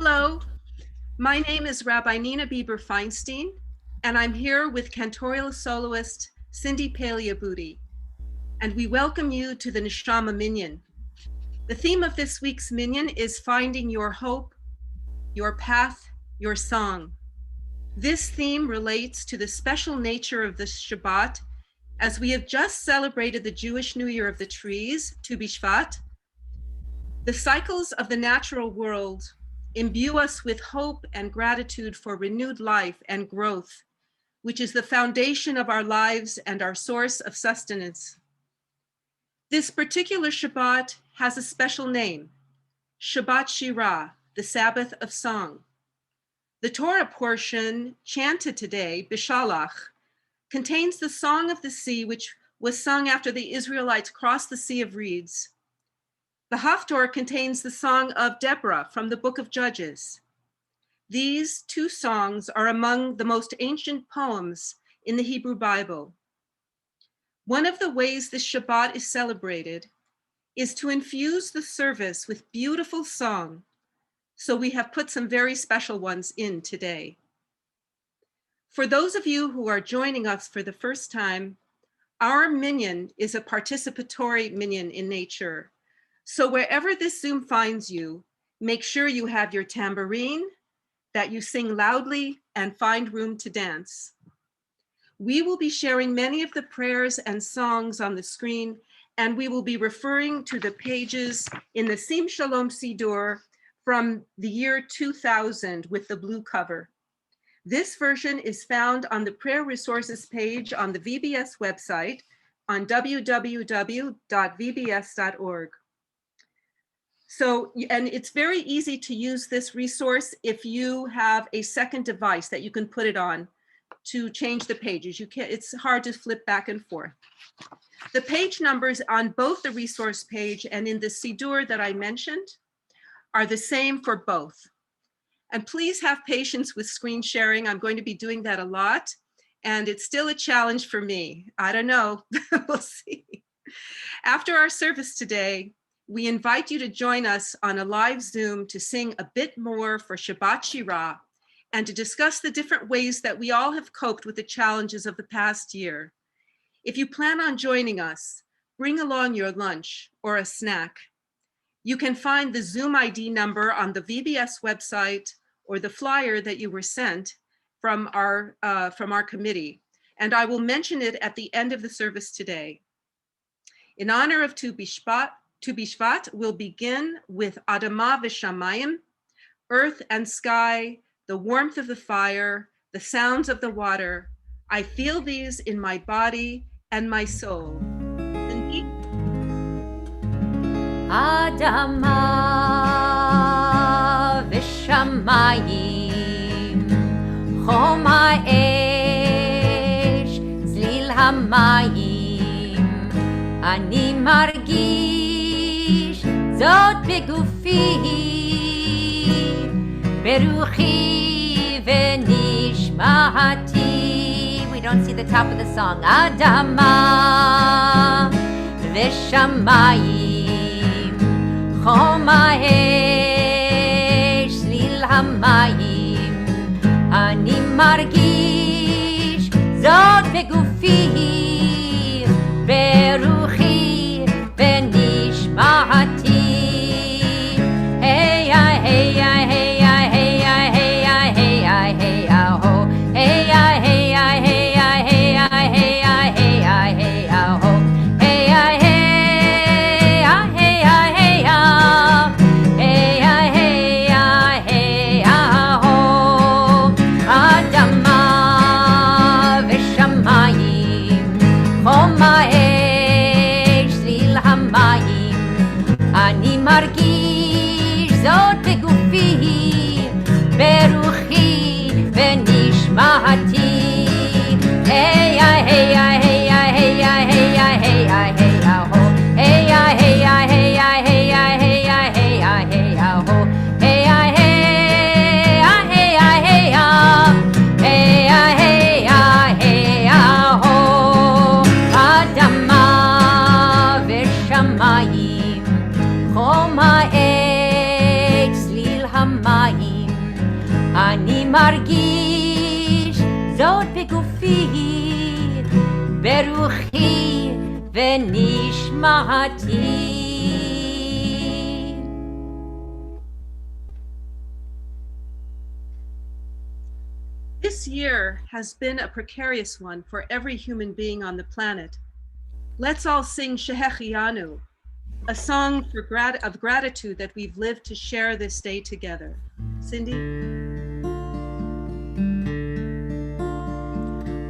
Hello, my name is Rabbi Bieber Feinstein, and I'm here with cantorial soloist Cindy Paley Aboody, and we welcome you to the Neshama Minyan. The theme of this week's Minyan is finding your hope, your path, your song. This theme relates to the special nature of this Shabbat, as we have just celebrated the Jewish New Year of the Trees, Tu B'Shvat. The cycles of the natural world imbue us with hope and gratitude for renewed life and growth, which is the foundation of our lives and our source of sustenance. This particular Shabbat has a special name, Shabbat Shirah, the Sabbath of Song. The Torah portion chanted today, Bishalach, contains the Song of the Sea, which was sung after the Israelites crossed the Sea of Reeds. The Haftorah contains the Song of Deborah from the Book of Judges. These two songs are among the most ancient poems in the Hebrew Bible. One of the ways this Shabbat is celebrated is to infuse the service with beautiful song, so we have put some very special ones in today. For those of you who are joining us for the first time, our minyan is a participatory minyan in nature. So wherever this Zoom finds you, make sure you have your tambourine, that you sing loudly and find room to dance. We will be sharing many of the prayers and songs on the screen, and we will be referring to the pages in the Sim Shalom Siddur from the year 2000 with the blue cover. This version is found on the prayer resources page on the VBS website on www.vbs.org. So, and it's very easy to use this resource if you have a second device that you can put it on to change the pages. It's hard to flip back and forth. The page numbers on both the resource page and in the Siddur that I mentioned are the same for both. And please have patience with screen sharing. I'm going to be doing that a lot, and it's still a challenge for me. I don't know, we'll see. After our service today, we invite you to join us on a live Zoom to sing a bit more for Shabbat Shirah and to discuss the different ways that we all have coped with the challenges of the past year. If you plan on joining us, bring along your lunch or a snack. You can find the Zoom ID number on the VBS website or the flyer that you were sent from our committee, and I will mention it at the end of the service today. In honor of Tu B'Shvat, we'll begin with Adama v'Shamayim, earth and sky, the warmth of the fire, the sounds of the water. I feel these in my body and my soul. Adama v'Shamayim, chom ha'esh, zlil hamayim, ani margish זאת בגופי, ברוחי ונשמתי. We don't see the top of the song. אדמה ושמיים, חום האש, צליל המים, אני מרגיש זאת בגופי, ברוחי ונשמתי. אני מרגיש זאת בגופי, ברוחי ונשמתי. היי היי היי היי היי היי היי היי הו, היי היי היי היי היי היי היי הו, היי היי היי היי היי הו. אדמה ושמיים, חום האש, צליל המים, מרגיש זאת בגופי, ברוחי ונשמתי. This year has been a precarious one for every human being on the planet. Let's all sing Shehechianu, a song of gratitude that we've lived to share this day together. Cindy?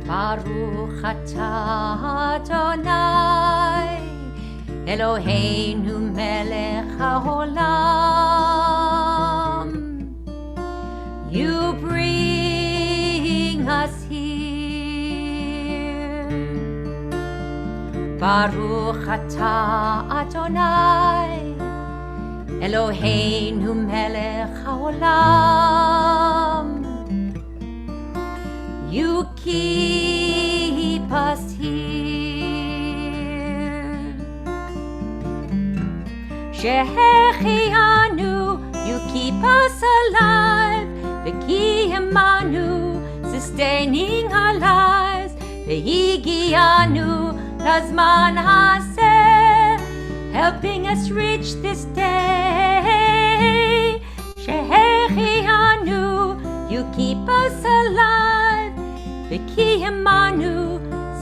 Baruch atah Adonai, Eloheinu melech haolam. You bring us here. Baruch atah Adonai, Eloheinu melech haolam. You keep us here. Shehechianu, you keep us alive. V'kiyemanu, sustaining our lives. V'higianu, lazman haseh, helping us reach this day. Shehechianu, you keep us alive. V'kiyemanu,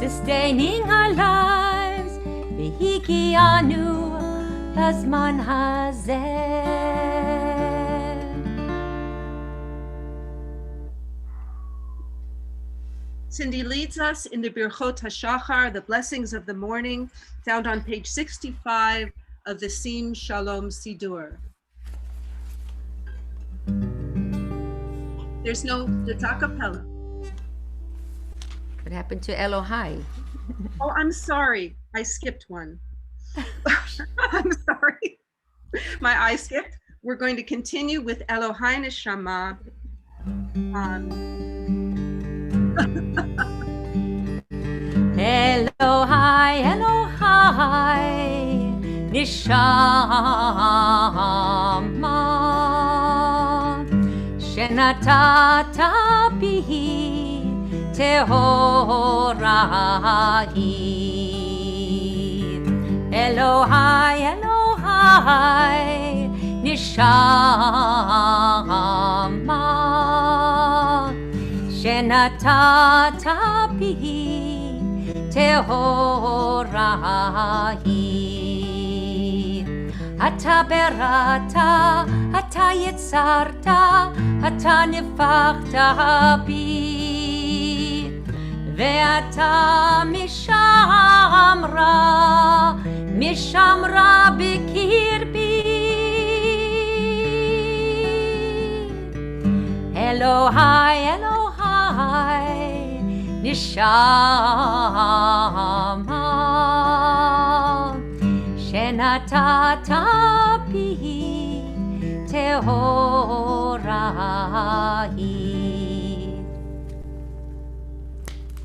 sustaining our lives. V'higianu, lazman hazeh. Cindy leads us in the Birchot HaShachar, the blessings of the morning, found on page 65 of the Sim Shalom Sidur. There's it's a cappella. What happened to Elohai? Oh, I'm sorry. I skipped one. I'm sorry. My eye skipped. We're going to continue with Elohai Neshama. Elohai, Elohai, Neshama, Shenatata bihi tehorahi. Elohai, Elohai, Neshama, Shenatata bihi tehorahi. Ata berata, ata yetzarta, ata nefachta bi, ve'ata mishamra bikirbi. Elohai, Elohai, Neshama, Shenatata bihi tehorahi.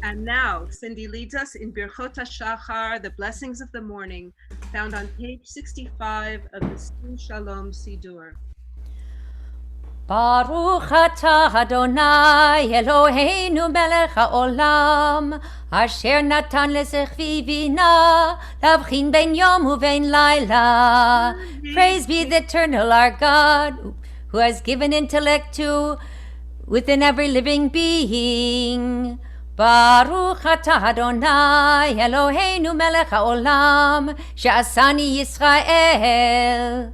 And now, Cindy leads us in Birchot HaShachar, the blessings of the morning, found on page 65 of the Sim Shalom Sidur. Baruch atah Adonai Eloheinu melech haolam, asher natan lesechvi bina lavchin ben yom uvein laila. Praise be the eternal our God, who has given intellect to within every living being. Baruch atah Adonai Eloheinu melech haolam, she'asani Yisrael,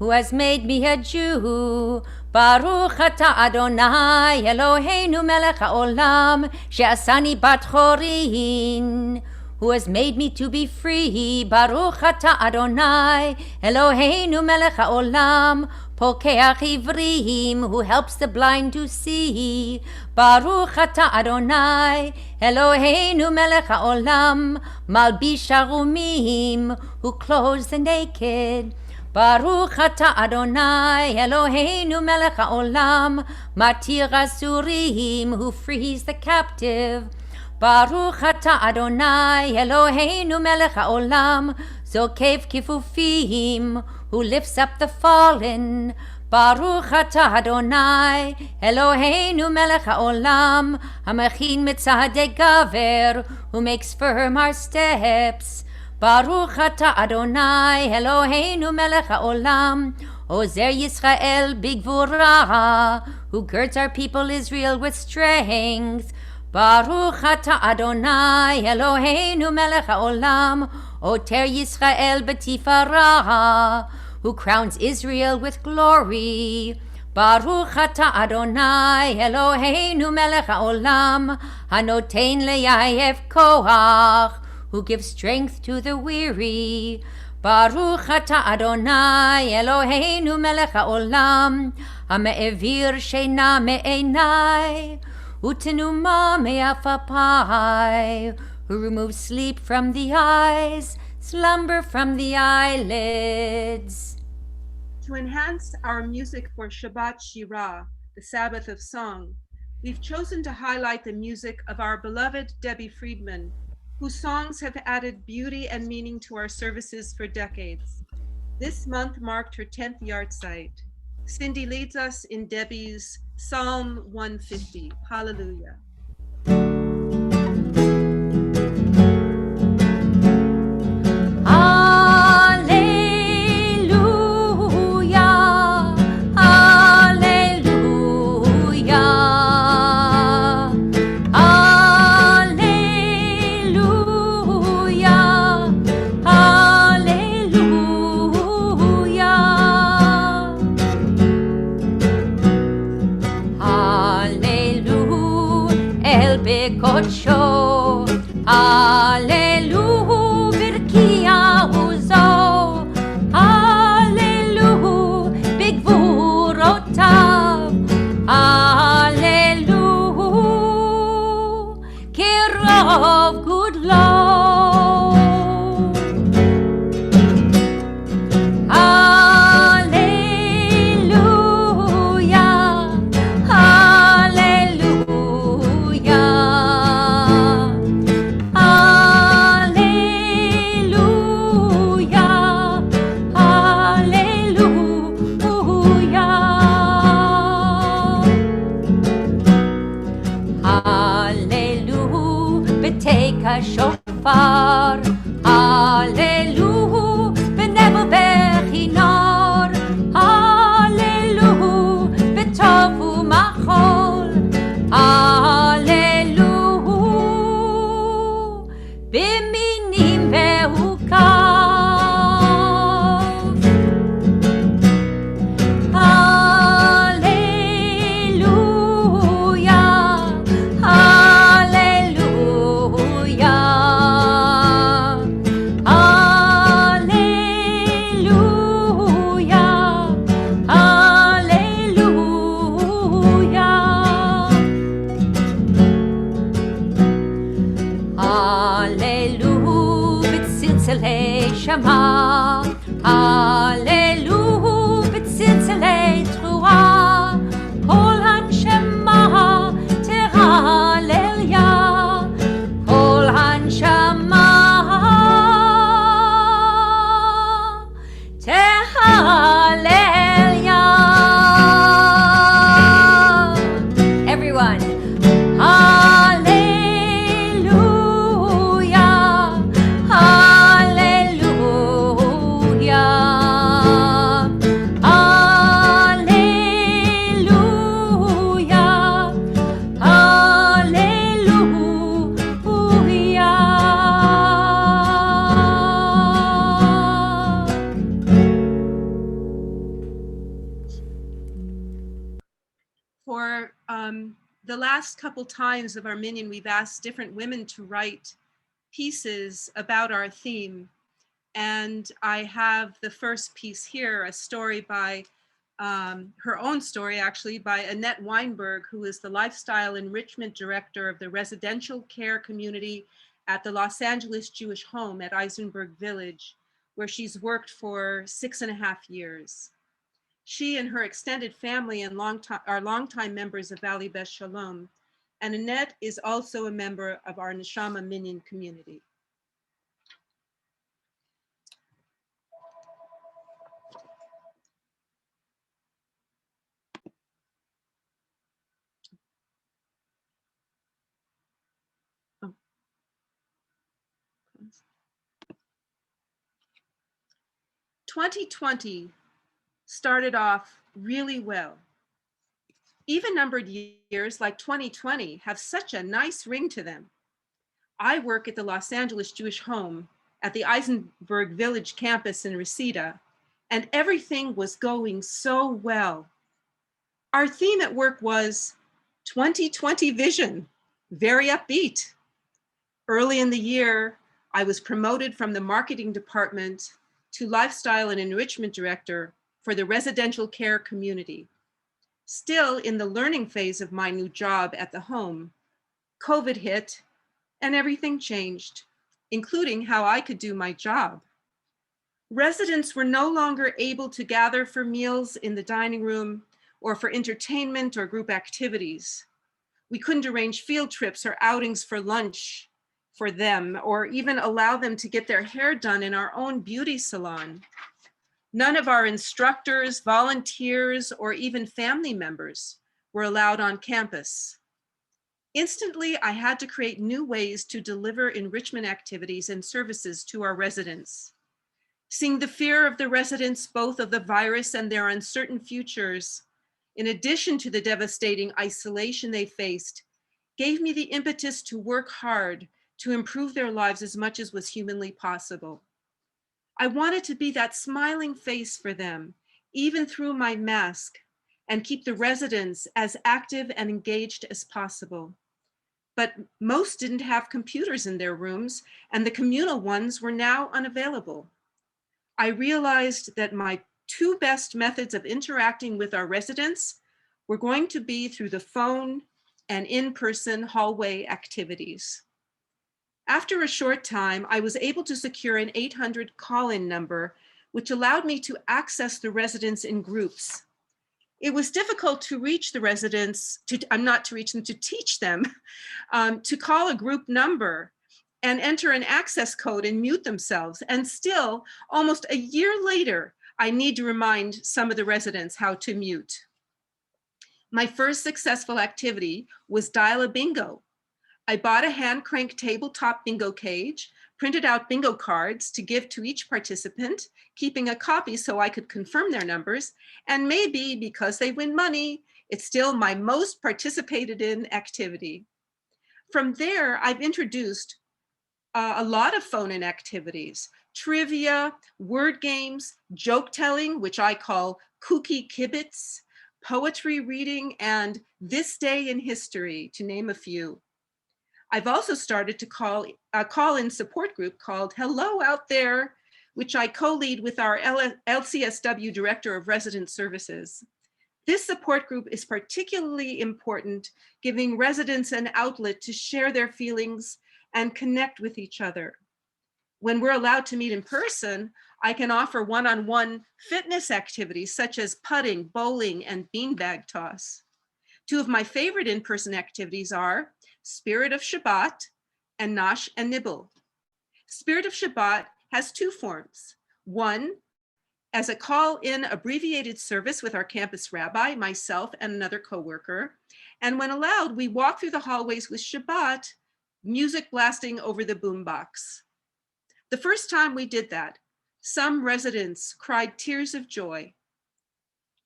who has made me a Jew. Baruch atah Adonai Eloheinu melech haolam, she'asani bat chorin, who has made me to be free. Baruch atah Adonai Eloheinu melech haolam, pokeach ivrim, who helps the blind to see. Baruch atah Adonai Eloheinu melech haolam, malbish harumim, who clothes the naked. Baruch atah Adonai Eloheinu melech haolam, matir asurim, who frees the captive. Baruch atah Adonai Eloheinu melech haolam, zokev kifufim, who lifts up the fallen. Baruch atah Adonai, Eloheinu melech haolam, hamechin mitzadei gaver, who makes firm our steps. Baruch atah Adonai, Eloheinu melech haolam, Ozer Yisrael bigvura, who girds our people Israel with strength. Baruch atah Adonai, Eloheinu melech haolam, Oter Yisrael b'tifara, who crowns Israel with glory. Baruch atah Adonai, Eloheinu melech haolam, hanotein leyayev koach, who gives strength to the weary. Baruch atah Adonai, Eloheinu melech haolam, hame'evir sheina me'einai, utenuma me'afapai, who removes sleep from the eyes, slumber from the eyelids. To enhance our music for Shabbat Shirah, the Sabbath of Song, we've chosen to highlight the music of our beloved Debbie Friedman, whose songs have added beauty and meaning to our services for decades. This month marked her 10th yahrzeit. Cindy leads us in Debbie's Psalm 150. Hallelujah. Kocho, Hallelu, Birkiyahu zo, Hallelu, Bigvurotav, Hallelu, Kirov good Lord. Shofar, Hallelu, Benevo Bechinor, Hallelu, Betovu Machol, Hallelu, Biminim Vehukav, Shema, Hallelu, b'tzilzalei truah, kol hanshama tehalleluya, kol hanshama tehalleluya. Everyone, For the last couple times of our Minyan, we've asked different women to write pieces about our theme. And I have the first piece here, a story by, her own story actually, by Annette Weinberg, who is the Lifestyle Enrichment Director of the Residential Care Community at the Los Angeles Jewish Home at Eisenberg Village, where she's worked for 6.5 years. She and her extended family and are longtime members of Valley Beth Shalom, and Annette is also a member of our Neshama Minyan community. 2020 started off really well. Even-numbered years like 2020 have such a nice ring to them. I work at the Los Angeles Jewish Home at the Eisenberg Village campus in Reseda, and everything was going so well. Our theme at work was 2020 vision, very upbeat. Early in the year, I was promoted from the marketing department to lifestyle and enrichment director for the residential care community. Still in the learning phase of my new job at the home, COVID hit and everything changed, including how I could do my job. Residents were no longer able to gather for meals in the dining room or for entertainment or group activities. We couldn't arrange field trips or outings for lunch for them, or even allow them to get their hair done in our own beauty salon. None of our instructors, volunteers, or even family members were allowed on campus. Instantly, I had to create new ways to deliver enrichment activities and services to our residents. Seeing the fear of the residents, both of the virus and their uncertain futures, in addition to the devastating isolation they faced, gave me the impetus to work hard to improve their lives as much as was humanly possible. I wanted to be that smiling face for them, even through my mask, and keep the residents as active and engaged as possible. But most didn't have computers in their rooms, and the communal ones were now unavailable. I realized that my two best methods of interacting with our residents were going to be through the phone and in-person hallway activities. After a short time, I was able to secure an 800 call-in number, which allowed me to access the residents in groups. It was difficult to reach the residents, to teach them to call a group number and enter an access code and mute themselves. And still, almost a year later, I need to remind some of the residents how to mute. My first successful activity was dial a bingo. I bought a hand crank tabletop bingo cage, printed out bingo cards to give to each participant, keeping a copy so I could confirm their numbers. And maybe because they win money, it's still my most participated in activity. From there, I've introduced a lot of phone-in activities: trivia, word games, joke telling, which I call kooky kibitz, poetry reading, and This Day in History, to name a few. I've also started to call a call-in support group called Hello Out There, which I co-lead with our LCSW Director of Resident Services. This support group is particularly important, giving residents an outlet to share their feelings and connect with each other. When we're allowed to meet in person, I can offer one-on-one fitness activities such as putting, bowling, and beanbag toss. Two of my favorite in-person activities are Spirit of Shabbat and Nosh and Nibble. Spirit of Shabbat has two forms. One, as a call-in abbreviated service with our campus rabbi, myself, and another coworker. And when allowed, we walk through the hallways with Shabbat, music blasting over the boombox. The first time we did that, some residents cried tears of joy.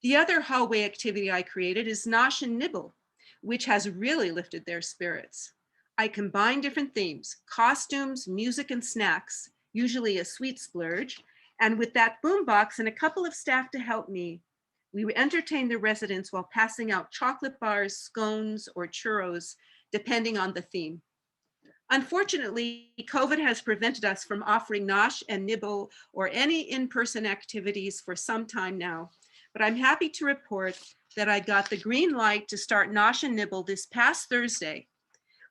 The other hallway activity I created is Nosh and Nibble, which has really lifted their spirits. I combine different themes: costumes, music, and snacks, usually a sweet splurge. And with that boombox and a couple of staff to help me, we entertain the residents while passing out chocolate bars, scones, or churros, depending on the theme. Unfortunately, COVID has prevented us from offering Nosh and Nibble or any in-person activities for some time now, but I'm happy to report that I got the green light to start Nosh and Nibble this past Thursday.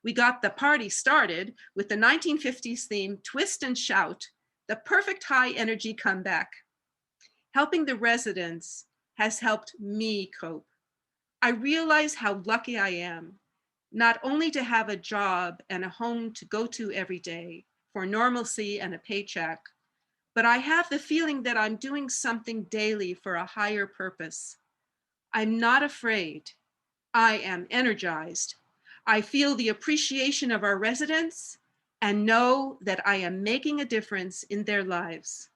We got the party started with the 1950s theme, Twist and Shout, the perfect high energy comeback. Helping the residents has helped me cope. I realize how lucky I am, not only to have a job and a home to go to every day for normalcy and a paycheck, but I have the feeling that I'm doing something daily for a higher purpose. I'm not afraid. I am energized. I feel the appreciation of our residents and know that I am making a difference in their lives.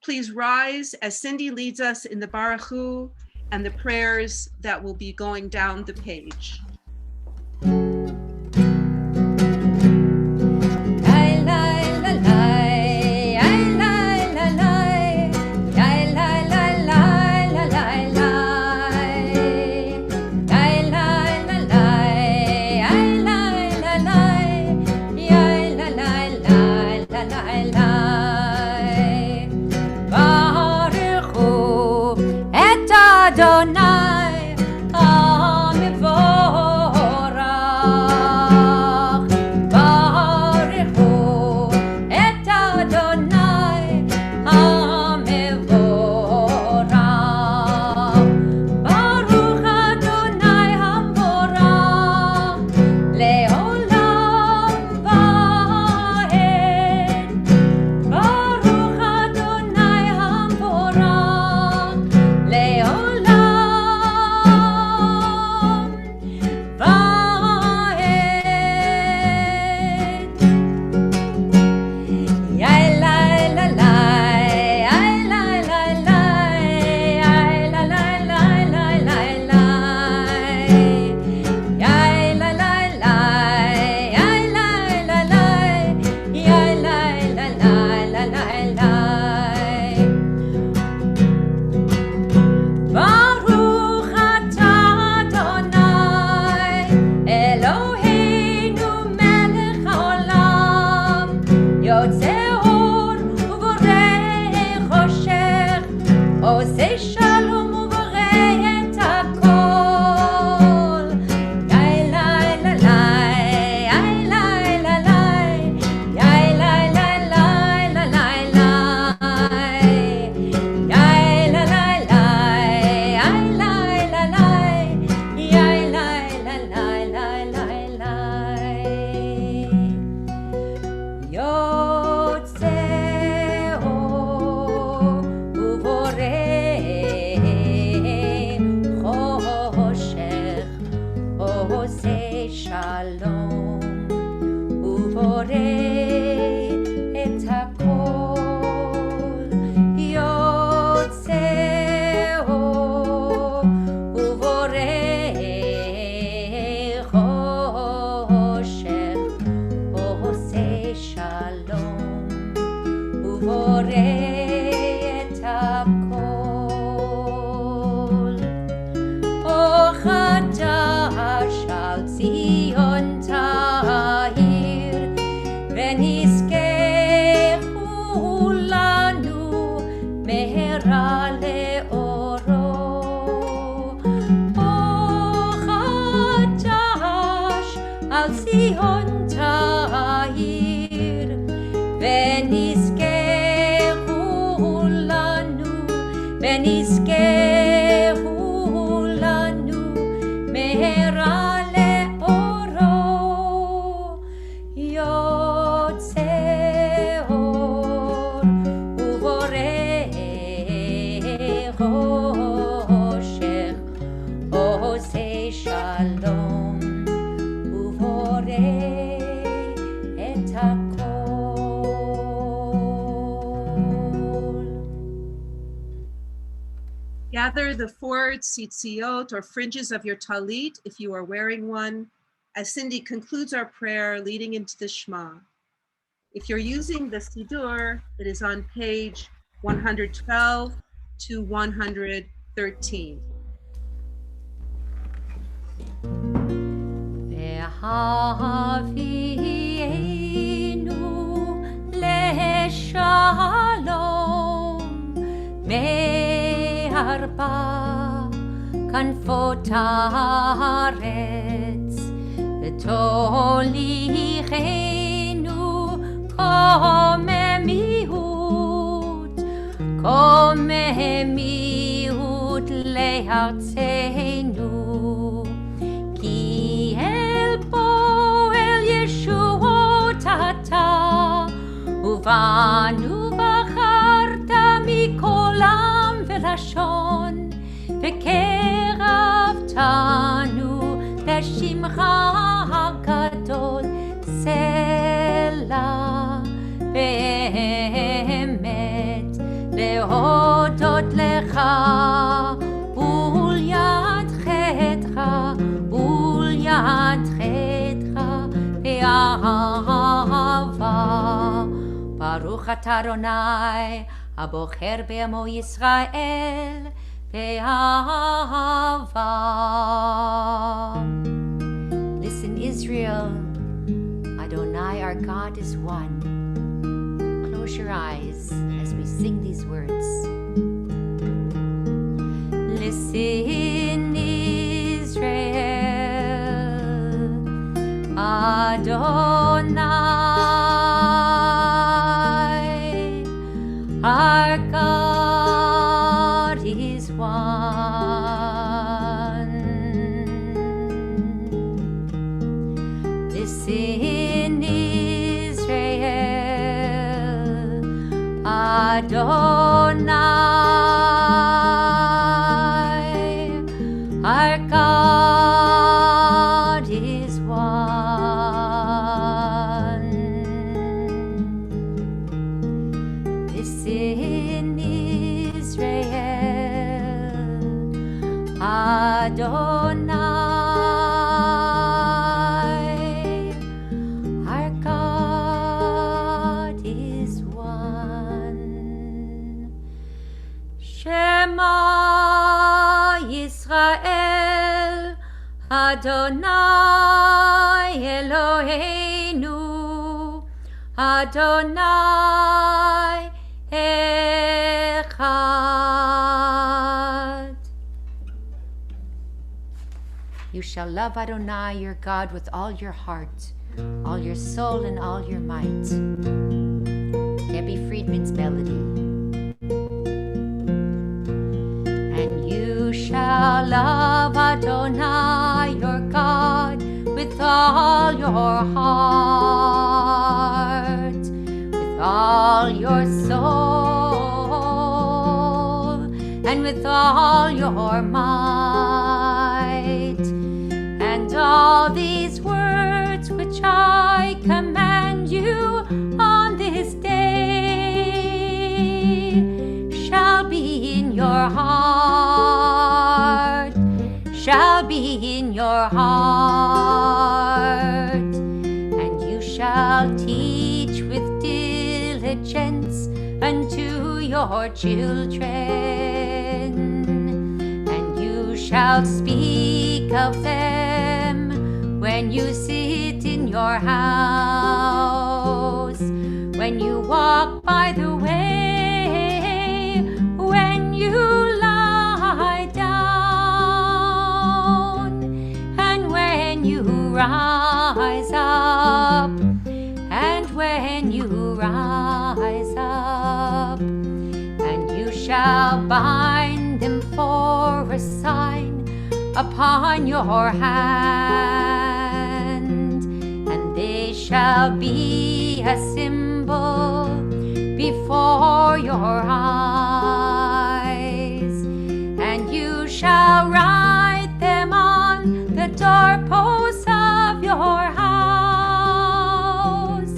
Please rise as Cindy leads us in the Baruchu and the prayers that will be going down the page. Adonai, Amivorach. Baruchu et Adonai, Amivorach. Baruch Adonai Hamvorach, Leolam Vaed. Baruch Adonai Hamvorach, Leolam Baruch atah Adonai, Eloheinu melech haolam, yotzei or uvorei choshech, osei shalom uvorei et hakol. Yai lai la lai, yai lai la lai, yai lai la lai la lai lai. Yai la lai lai, yai lai la lai, yai lai la lai lai lai lai. Yotzei or uvorei choshech, osei shalom uvorei et hakol. Yotzei or uvorei choshech, osei shalom uvorei et hakol. O chadash al Zion tahir, ונזכרו לנו מהרה לאורו. O חדש על ציון תאיר, ונזכרו לנו מהרה לאורו. יוצא אור ובורא חושך, עושה שלום ובורא את הכל. Gather the four tzitziot or fringes of your talit if you are wearing one, as Cindy concludes our prayer leading into the Shema. If you're using the Siddur, it is on page 112 to 113. והביאנו לשלום מארבע כנפות הארץ, ותוליכנו קוממיות לארצנו, כי אל פועל ישועות אתה, ובנו בחרת מכל עם ולשון, וקרבתנו לשמך הגדול. סלע באמת ימינך וליד חטאך וליד חטאך באהבה. ברוך אתה אדוני הבוחר בעמו ישראל באהבה. Listen, Israel, Adonai our God is one. Close your eyes as we sing these words. Listen, Israel, Adonai our God is one. Listen, Israel, Adonai our God is one. Listen, Israel, Adonai our God is one. Shema Yisrael, Adonai Eloheinu, Adonai Echad. You shall love Adonai your God with all your heart, all your soul, and all your might. Debbie Friedman's melody. And you shall love Adonai your God with all your heart, with all your soul, and with all your might. And all these words which I command you on this day shall be in your heart, shall be in your heart. And you shall teach with diligence unto your children, and you shall speak of them when you sit in your house, when you walk by the way, when you lie down, and when you rise up, and when you rise up. And you shall bind them for a sign upon your hand, and they shall be a symbol before your eyes. And you shall write them on the doorposts of your house,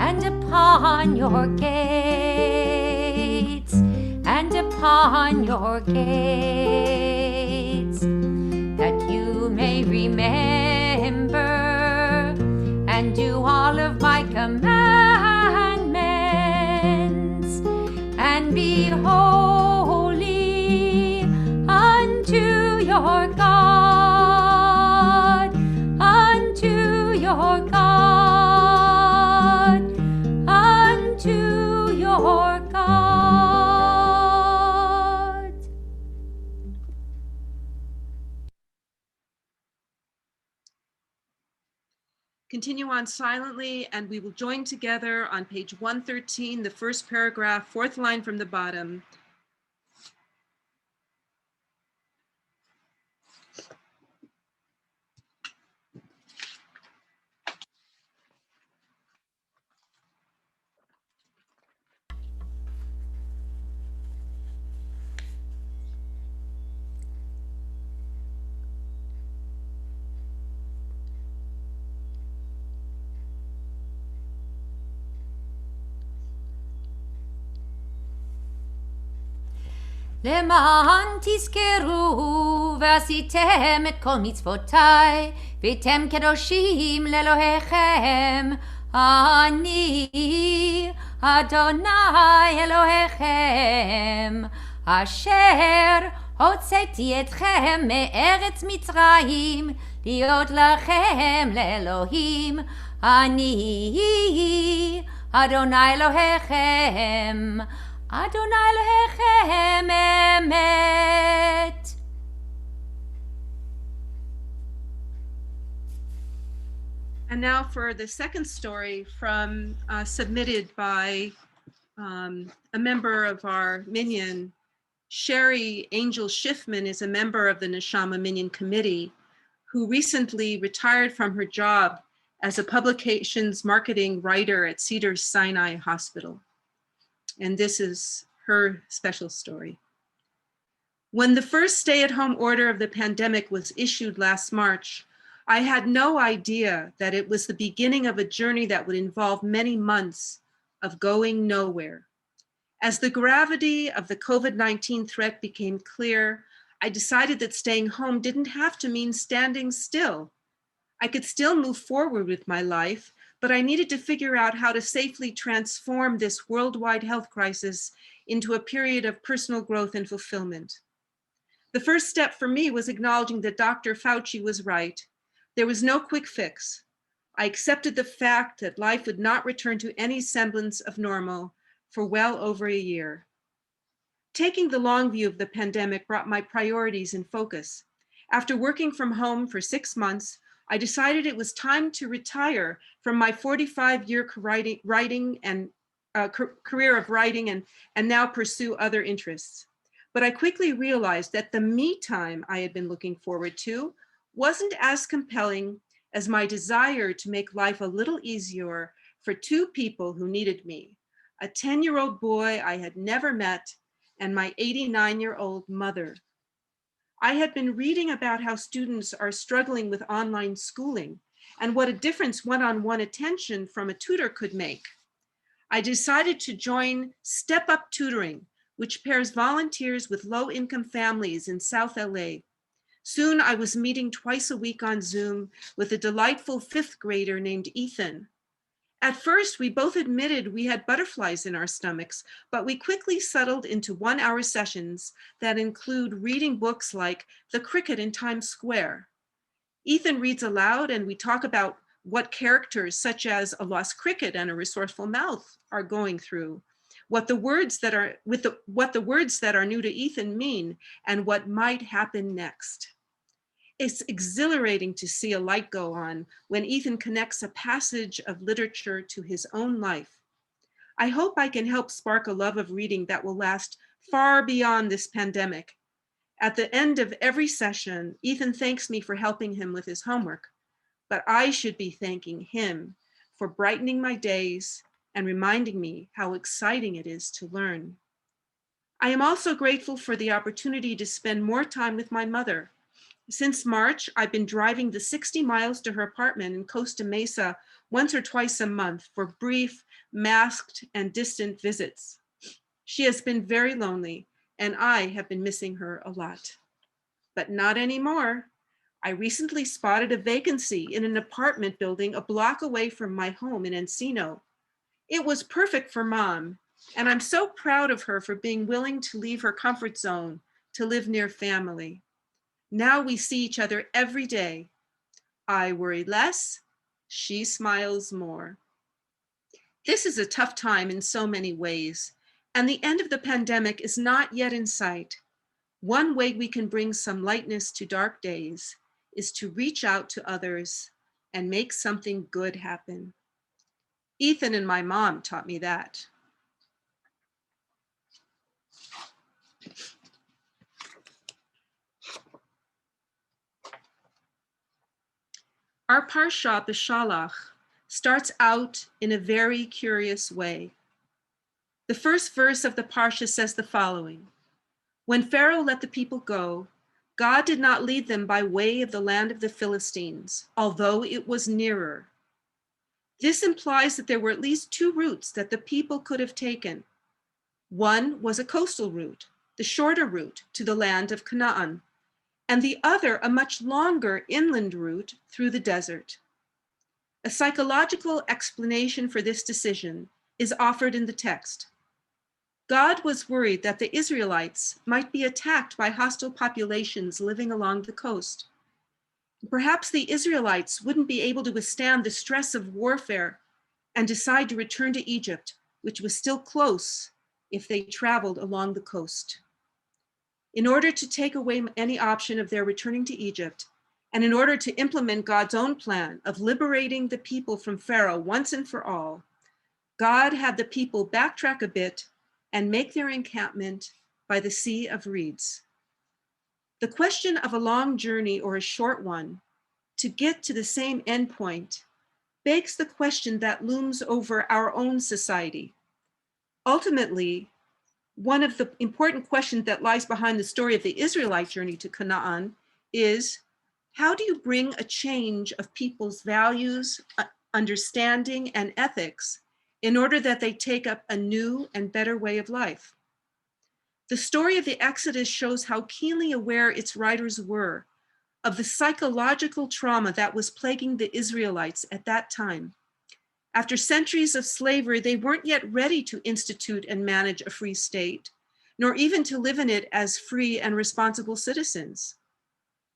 and upon your gates, and upon your gates, that you may remember and do all of my commandments, and be holy unto your God, unto your God, unto your God. Continue on silently, and we will join together on page 113, the first paragraph, fourth line from the bottom. למען תזכרו ועשיתם את כל מצוותיי והייתם קדושים לאלוהיכם אני אדוני אלוהיכם אשר הוצאתי אתכם מארץ מצרים להיות לכם לאלוהים אני אדוני אלוהיכם אדוני אלוהיכם אמת. And now for the second story from submitted by a member of our Minyan. Sherry Angel Schiffman is a member of the Neshama Minyan Committee who recently retired from her job as a publications marketing writer at Cedars-Sinai Hospital. And this is her special story. When the first stay-at-home order of the pandemic was issued last March, I had no idea that it was the beginning of a journey that would involve many months of going nowhere. As the gravity of the COVID-19 threat became clear, I decided that staying home didn't have to mean standing still. I could still move forward with my life, but I needed to figure out how to safely transform this worldwide health crisis into a period of personal growth and fulfillment. The first step for me was acknowledging that Dr. Fauci was right. There was no quick fix. I accepted the fact that life would not return to any semblance of normal for well over a year. Taking the long view of the pandemic brought my priorities in focus. After working from home for 6 months, I decided it was time to retire from my 45-year career of writing and now pursue other interests. But I quickly realized that the me time I had been looking forward to wasn't as compelling as my desire to make life a little easier for two people who needed me, a 10-year-old boy I had never met and my 89-year-old mother. I had been reading about how students are struggling with online schooling and what a difference one-on-one attention from a tutor could make. I decided to join Step Up Tutoring, which pairs volunteers with low-income families in South LA. Soon I was meeting twice a week on Zoom with a delightful 5th grader named Ethan. At first, we both admitted we had butterflies in our stomachs, but we quickly settled into 1-hour sessions that include reading books like The Cricket in Times Square. Ethan reads aloud and we talk about what characters such as a lost cricket and a resourceful mouth are going through, what the words that are new to Ethan mean, and what might happen next. It's exhilarating to see a light go on when Ethan connects a passage of literature to his own life. I hope I can help spark a love of reading that will last far beyond this pandemic. At the end of every session, Ethan thanks me for helping him with his homework, but I should be thanking him for brightening my days and reminding me how exciting it is to learn. I am also grateful for the opportunity to spend more time with my mother. Since March, I've been driving the 60 miles to her apartment in Costa Mesa once or twice a month for brief, masked, and distant visits. She has been very lonely, and I have been missing her a lot. But not anymore. I recently spotted a vacancy in an apartment building a block away from my home in Encino. It was perfect for Mom, and I'm so proud of her for being willing to leave her comfort zone to live near family. Now we see each other every day. I worry less, she smiles more. This is a tough time in so many ways, and the end of the pandemic is not yet in sight. One way we can bring some lightness to dark days is to reach out to others and make something good happen. Ethan and my mom taught me that. Our parsha, B'Shalach, starts out in a very curious way. The first verse of the parsha says the following: When Pharaoh let the people go, God did not lead them by way of the land of the Philistines, although it was nearer. This implies that there were at least two routes that the people could have taken. One was a coastal route, the shorter route to the land of Canaan, and the other a much longer inland route through the desert. A psychological explanation for this decision is offered in the text. God was worried that the Israelites might be attacked by hostile populations living along the coast. Perhaps the Israelites wouldn't be able to withstand the stress of warfare and decide to return to Egypt, which was still close if they traveled along the coast. In order to take away any option of their returning to Egypt, and in order to implement God's own plan of liberating the people from Pharaoh once and for all, God had the people backtrack a bit and make their encampment by the Sea of Reeds. The question of a long journey or a short one to get to the same endpoint begs the question that looms over our own society. Ultimately, one of the important questions that lies behind the story of the Israelite journey to Canaan is, how do you bring a change of people's values, understanding, and ethics in order that they take up a new and better way of life? The story of the Exodus shows how keenly aware its writers were of the psychological trauma that was plaguing the Israelites at that time. After centuries of slavery, they weren't yet ready to institute and manage a free state, nor even to live in it as free and responsible citizens.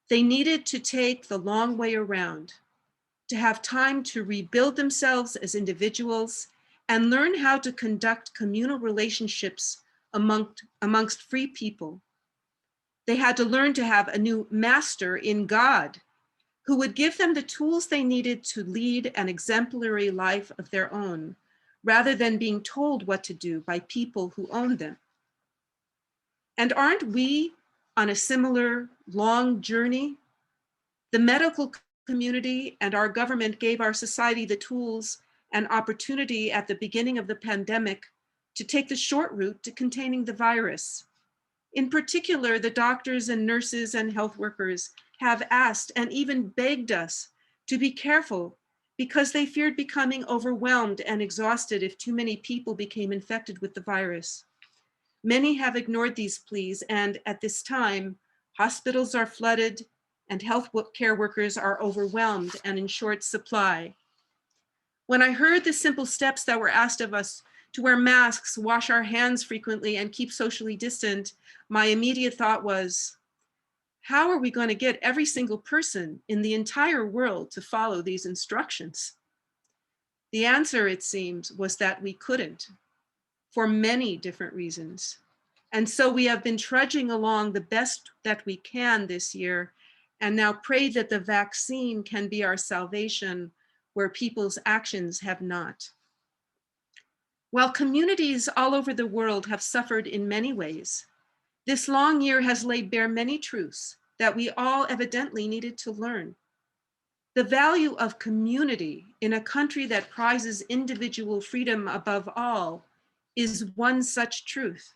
They needed to take the long way around, to have time to rebuild themselves as individuals and learn how to conduct communal relationships amongst free people. They had to learn to have a new master in God, who would give them the tools they needed to lead an exemplary life of their own, rather than being told what to do by people who owned them. And aren't we on a similar long journey? The medical community and our government gave our society the tools and opportunity at the beginning of the pandemic to take the short route to containing the virus. In particular, the doctors and nurses and health workers have asked and even begged us to be careful because they feared becoming overwhelmed and exhausted if too many people became infected with the virus. Many have ignored these pleas, and at this time, hospitals are flooded and health care workers are overwhelmed and in short supply. When I heard the simple steps that were asked of us to wear masks, wash our hands frequently, and keep socially distant, my immediate thought was, how are we going to get every single person in the entire world to follow these instructions? The answer, it seems, was that we couldn't, for many different reasons. And so we have been trudging along the best that we can this year, and now pray that the vaccine can be our salvation where people's actions have not. While communities all over the world have suffered in many ways, this long year has laid bare many truths that we all evidently needed to learn. The value of community in a country that prizes individual freedom above all is one such truth.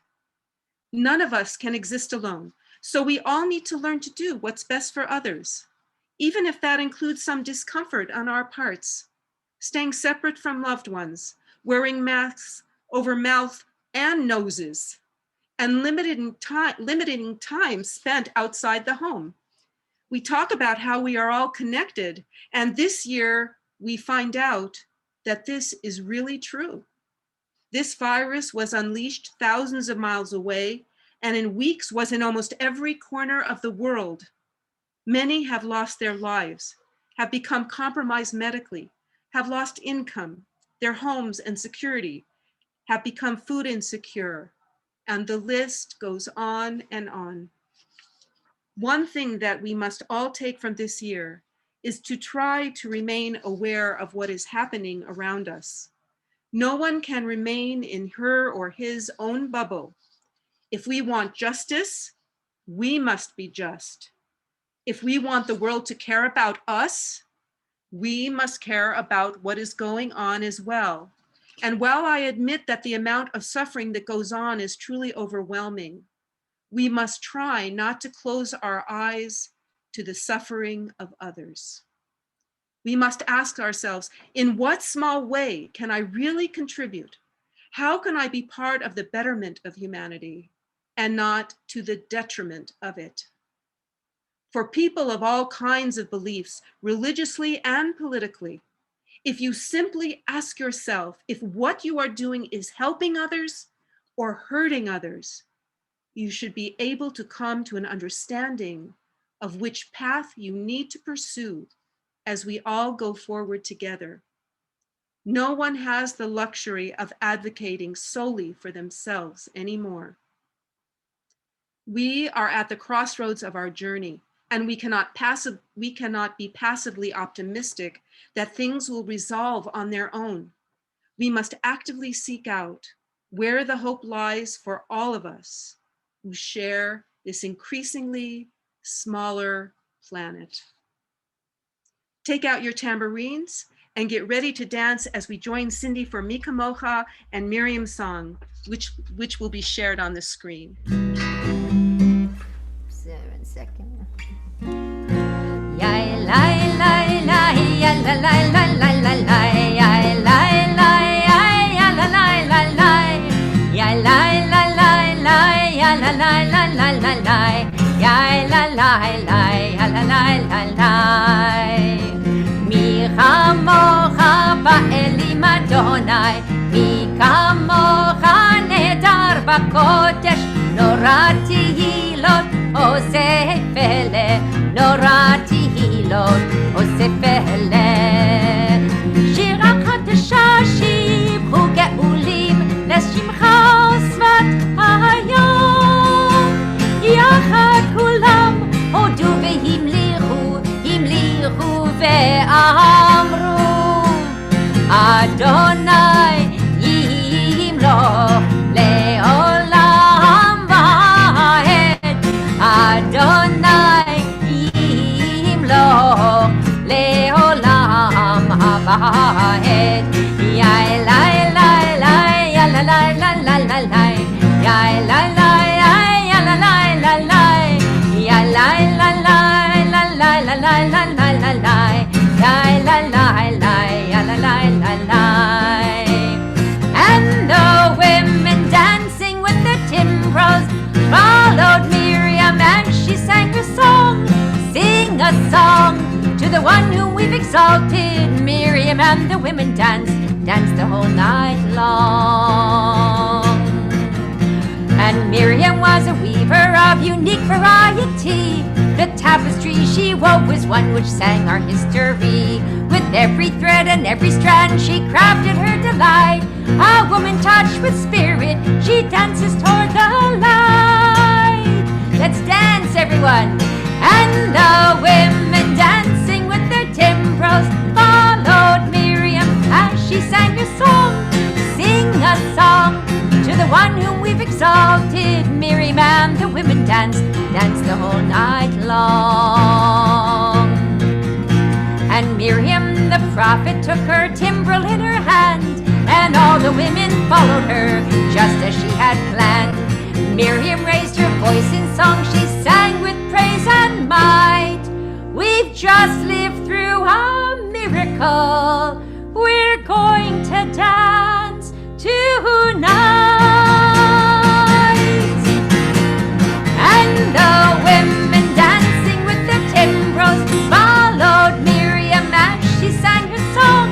None of us can exist alone, so we all need to learn to do what's best for others, even if that includes some discomfort on our parts, staying separate from loved ones, wearing masks over mouth and noses, and limiting time spent outside the home. We talk about how we are all connected, and this year we find out that this is really true. This virus was unleashed thousands of miles away, and in weeks was in almost every corner of the world. Many have lost their lives, have become compromised medically, have lost income, their homes and security, have become food insecure, and the list goes on and on. One thing that we must all take from this year is to try to remain aware of what is happening around us. No one can remain in her or his own bubble. If we want justice, we must be just. If we want the world to care about us, we must care about what is going on as well. And while I admit that the amount of suffering that goes on is truly overwhelming, we must try not to close our eyes to the suffering of others. We must ask ourselves, in what small way can I really contribute? How can I be part of the betterment of humanity? and not to the detriment of it. For people of all kinds of beliefs, religiously and politically, if you simply ask yourself if what you are doing is helping others or hurting others, you should be able to come to an understanding of which path you need to pursue as we all go forward together. No one has the luxury of advocating solely for themselves anymore. We are at the crossroads of our journey, and we cannot be passively optimistic that things will resolve on their own. We must actively seek out where the hope lies for all of us who share this increasingly smaller planet. Take out your tambourines and get ready to dance as we join Cindy for Mika Mocha and Miriam's song, which will be shared on the screen. 7 seconds. Ya la la la ya la la la la la la ya la la ya la la la la ya la la la la ya la la la la la la ya la la la ya la la la la mi chamocha Paley Madonai mi kamocha nedar bakodesh norati hilot oseh pele norati hilot oseh pele שירה חדשה שיבחו גאולים לשמחה שפת היום יחד כולם הודו והמליכו ואמרו אדוני ימלוך לעולם ועד אדוני ימלוך לעולם ועד יא לה לה לה יא לה לה לה לה לה לה יא לה לה יא לה לה לה לה יא לה לה לה לה לה לה לה לה לה לה לה יא לה לה לה יא לה לה לה לה and the women dancing with the timbrels followed Miriam and she sang her song. Sing a song to the one whom we've exalted. Miriam and the women danced the whole night long. And Miriam was a weaver of unique variety. The tapestry she wove was one which sang our history. With every thread and every strand she crafted her delight. A woman touched with spirit, she dances toward the light. Let's dance, everyone! And the women dancing with their timbrels followed Miriam as she sang her song. Sing a song to the one whom we've exalted. Miriam and the women danced the whole night long. And Miriam the prophet took her timbrel in her hand, and all the women followed her just as she had planned. Miriam raised her voice in song, she sang with praise and might. We've just lived through a miracle, we're going to dance tonight. And the women dancing with their timbrels followed Miriam as she sang her song.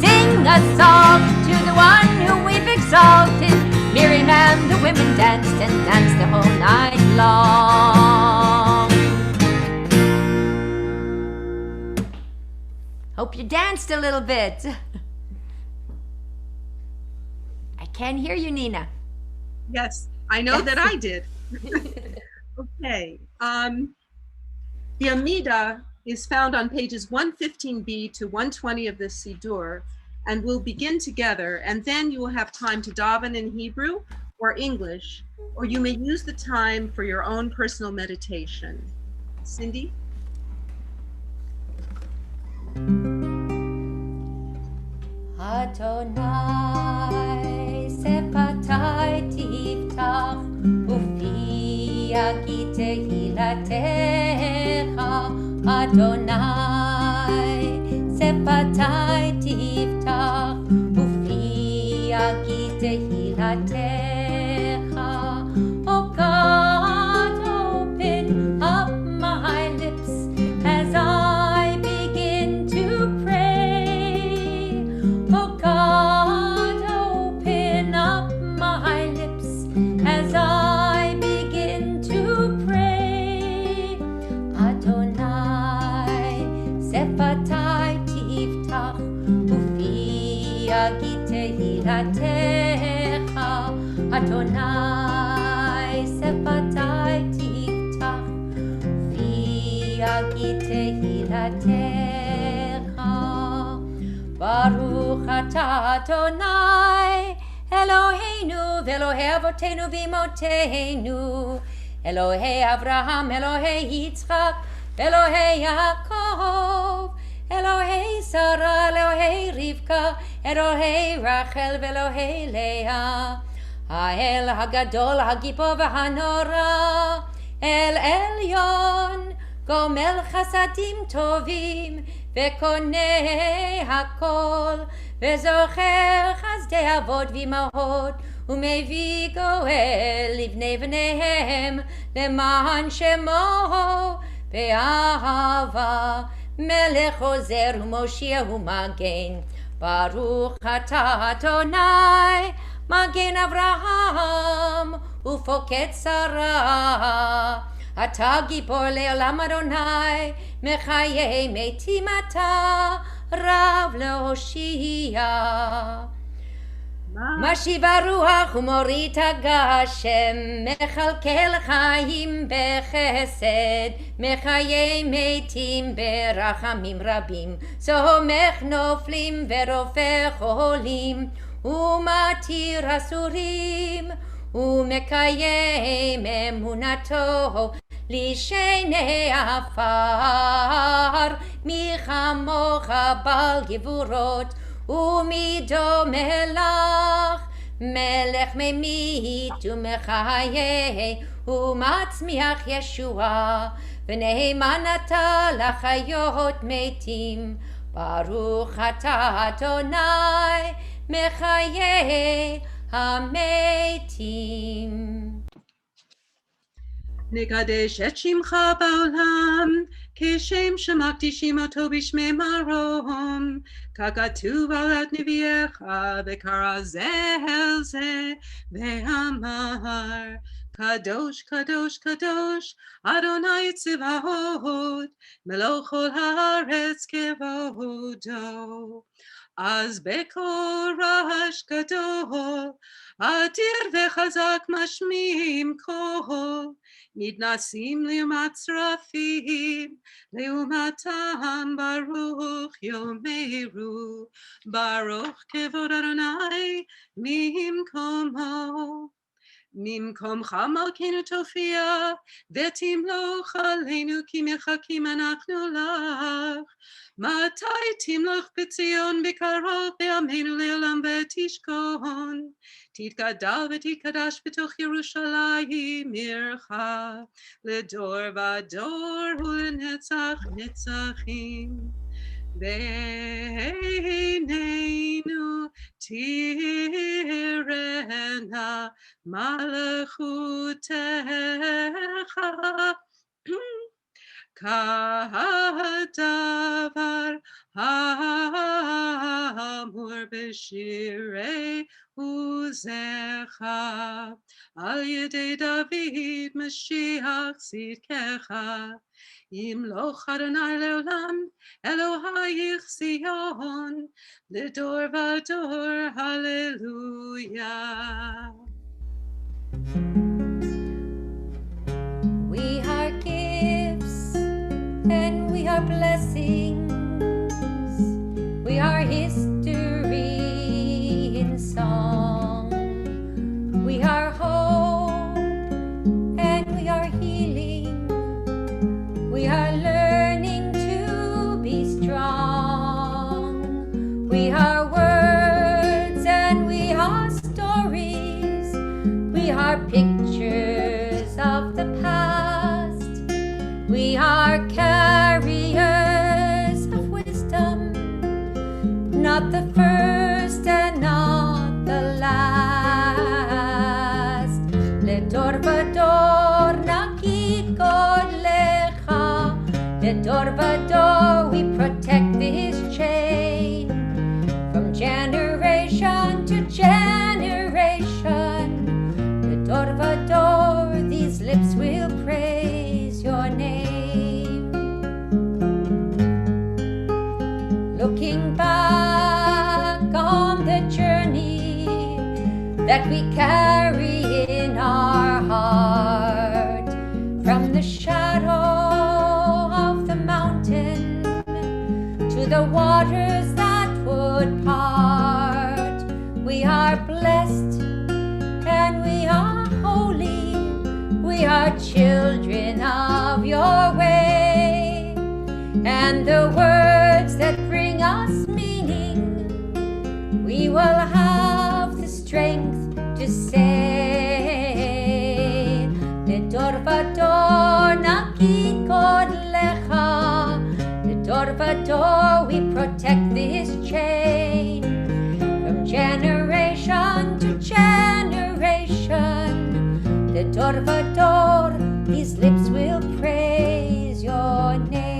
Sing a song to the one whom we've exalted. Miriam and the women danced the whole night long. Hope you danced a little bit. I can't hear you, Nina. Yes, I know that I did. Okay. The Amida is found on pages 115b to 120 of the Siddur, and we'll begin together, and then you will have time to daven in Hebrew or English, or you may use the time for your own personal meditation. Cindy? Adonai sepatai tiftach ufi yagi tehilatecha Adonai sepatai tiftach ufi yagi tehilatecha O God תהילתך, אדוני שפתי תפתח, ויגיד תהילתך. ברוך אתה אדוני אלוהינו ואלוהי אבותינו ואמותינו, אלוהי אברהם, אלוהי יצחק, אלוהי יעקב, אלוהי שרה, אלוהי רבקה, אלוהי רחל ואלוהי לאה, האל הגדול, הגיבור והנורא, אל עליון, גומל חסדים טובים וקונה הכל, וזוכר חסדי אבות ואימהות, ומביא גואל לבני בניהם למען שמו באהבה, מלך עוזר ומושיע ומגן. ברוך אתה אדוני מגן אברהם ופוקד שרה, אתה גיבור לעולם אדוני, מחיי מתים אתה רב להושיע. משיב הרוח ומוריד הגשם, מכלכל חיים בחסד, מחיי מתים ברחמים רבים, סומך נופלים ורופא חולים, ומתיר אסורים, ומקיים אמונתו לשני עפר. מי כמוך בעל גבורות ומי דומה לך, מלך ממית ומחיה ומצמיח ישועה, ונאמן אתה לחיות מתים. ברוך אתה אדוני מחיי המתים. נקדש את שמך בעולם, כשם שמקדישים אותו בשמי מרום, ככתוב על את נביאך, וקרא זה אל זה, ואמר, קדוש קדוש קדוש אדוני צבאות, מלוא כל הארץ כבודו. אז בקול רעש גדול, אדיר וחזק משמיעים קול, מתנסים למצרפים, לעומתם ברוך יאמרו, ברוך כבוד אדוני ממקומו. ממקומך מלכנו תופיע, ותמלוך עלינו כי מחכים אנחנו לך. מתי תמלוך בציון בקרוב בימינו לעולם ותשכון. תתגדל ותתקדש בתוך ירושלים עירך, לדור ודור ולנצח נצחים. בעינינו תראנה מלכותך, כדבר האמור בשירי עוזך, על ידי דוד משיח צדקך. ימלוך אדוני לעולם, אלוהיך ציון, לדור ודור, הללויה. We are gifts and we are blessings, we are history in song, we are hope and we are healing, we are learning to be strong, we are words and we are stories, we are pictures of the past, we are carriers of wisdom, not the first and not the last. לדור ודור נגיד גודלך, לדור ודור we protect this chain, from generation to generation. לדור ודor these lips will praise your name. Looking back on the journey that we carry in our heart. From the shadow of the mountain to the waters that would part, we are blessed and we are holy. We are children of your way, and the words that bring us meaning, we will have the strength to say. Ledor vador nakikod lecha, ledor vador we protect this chain, from generation to generation. Ledor vador, these lips will praise your name.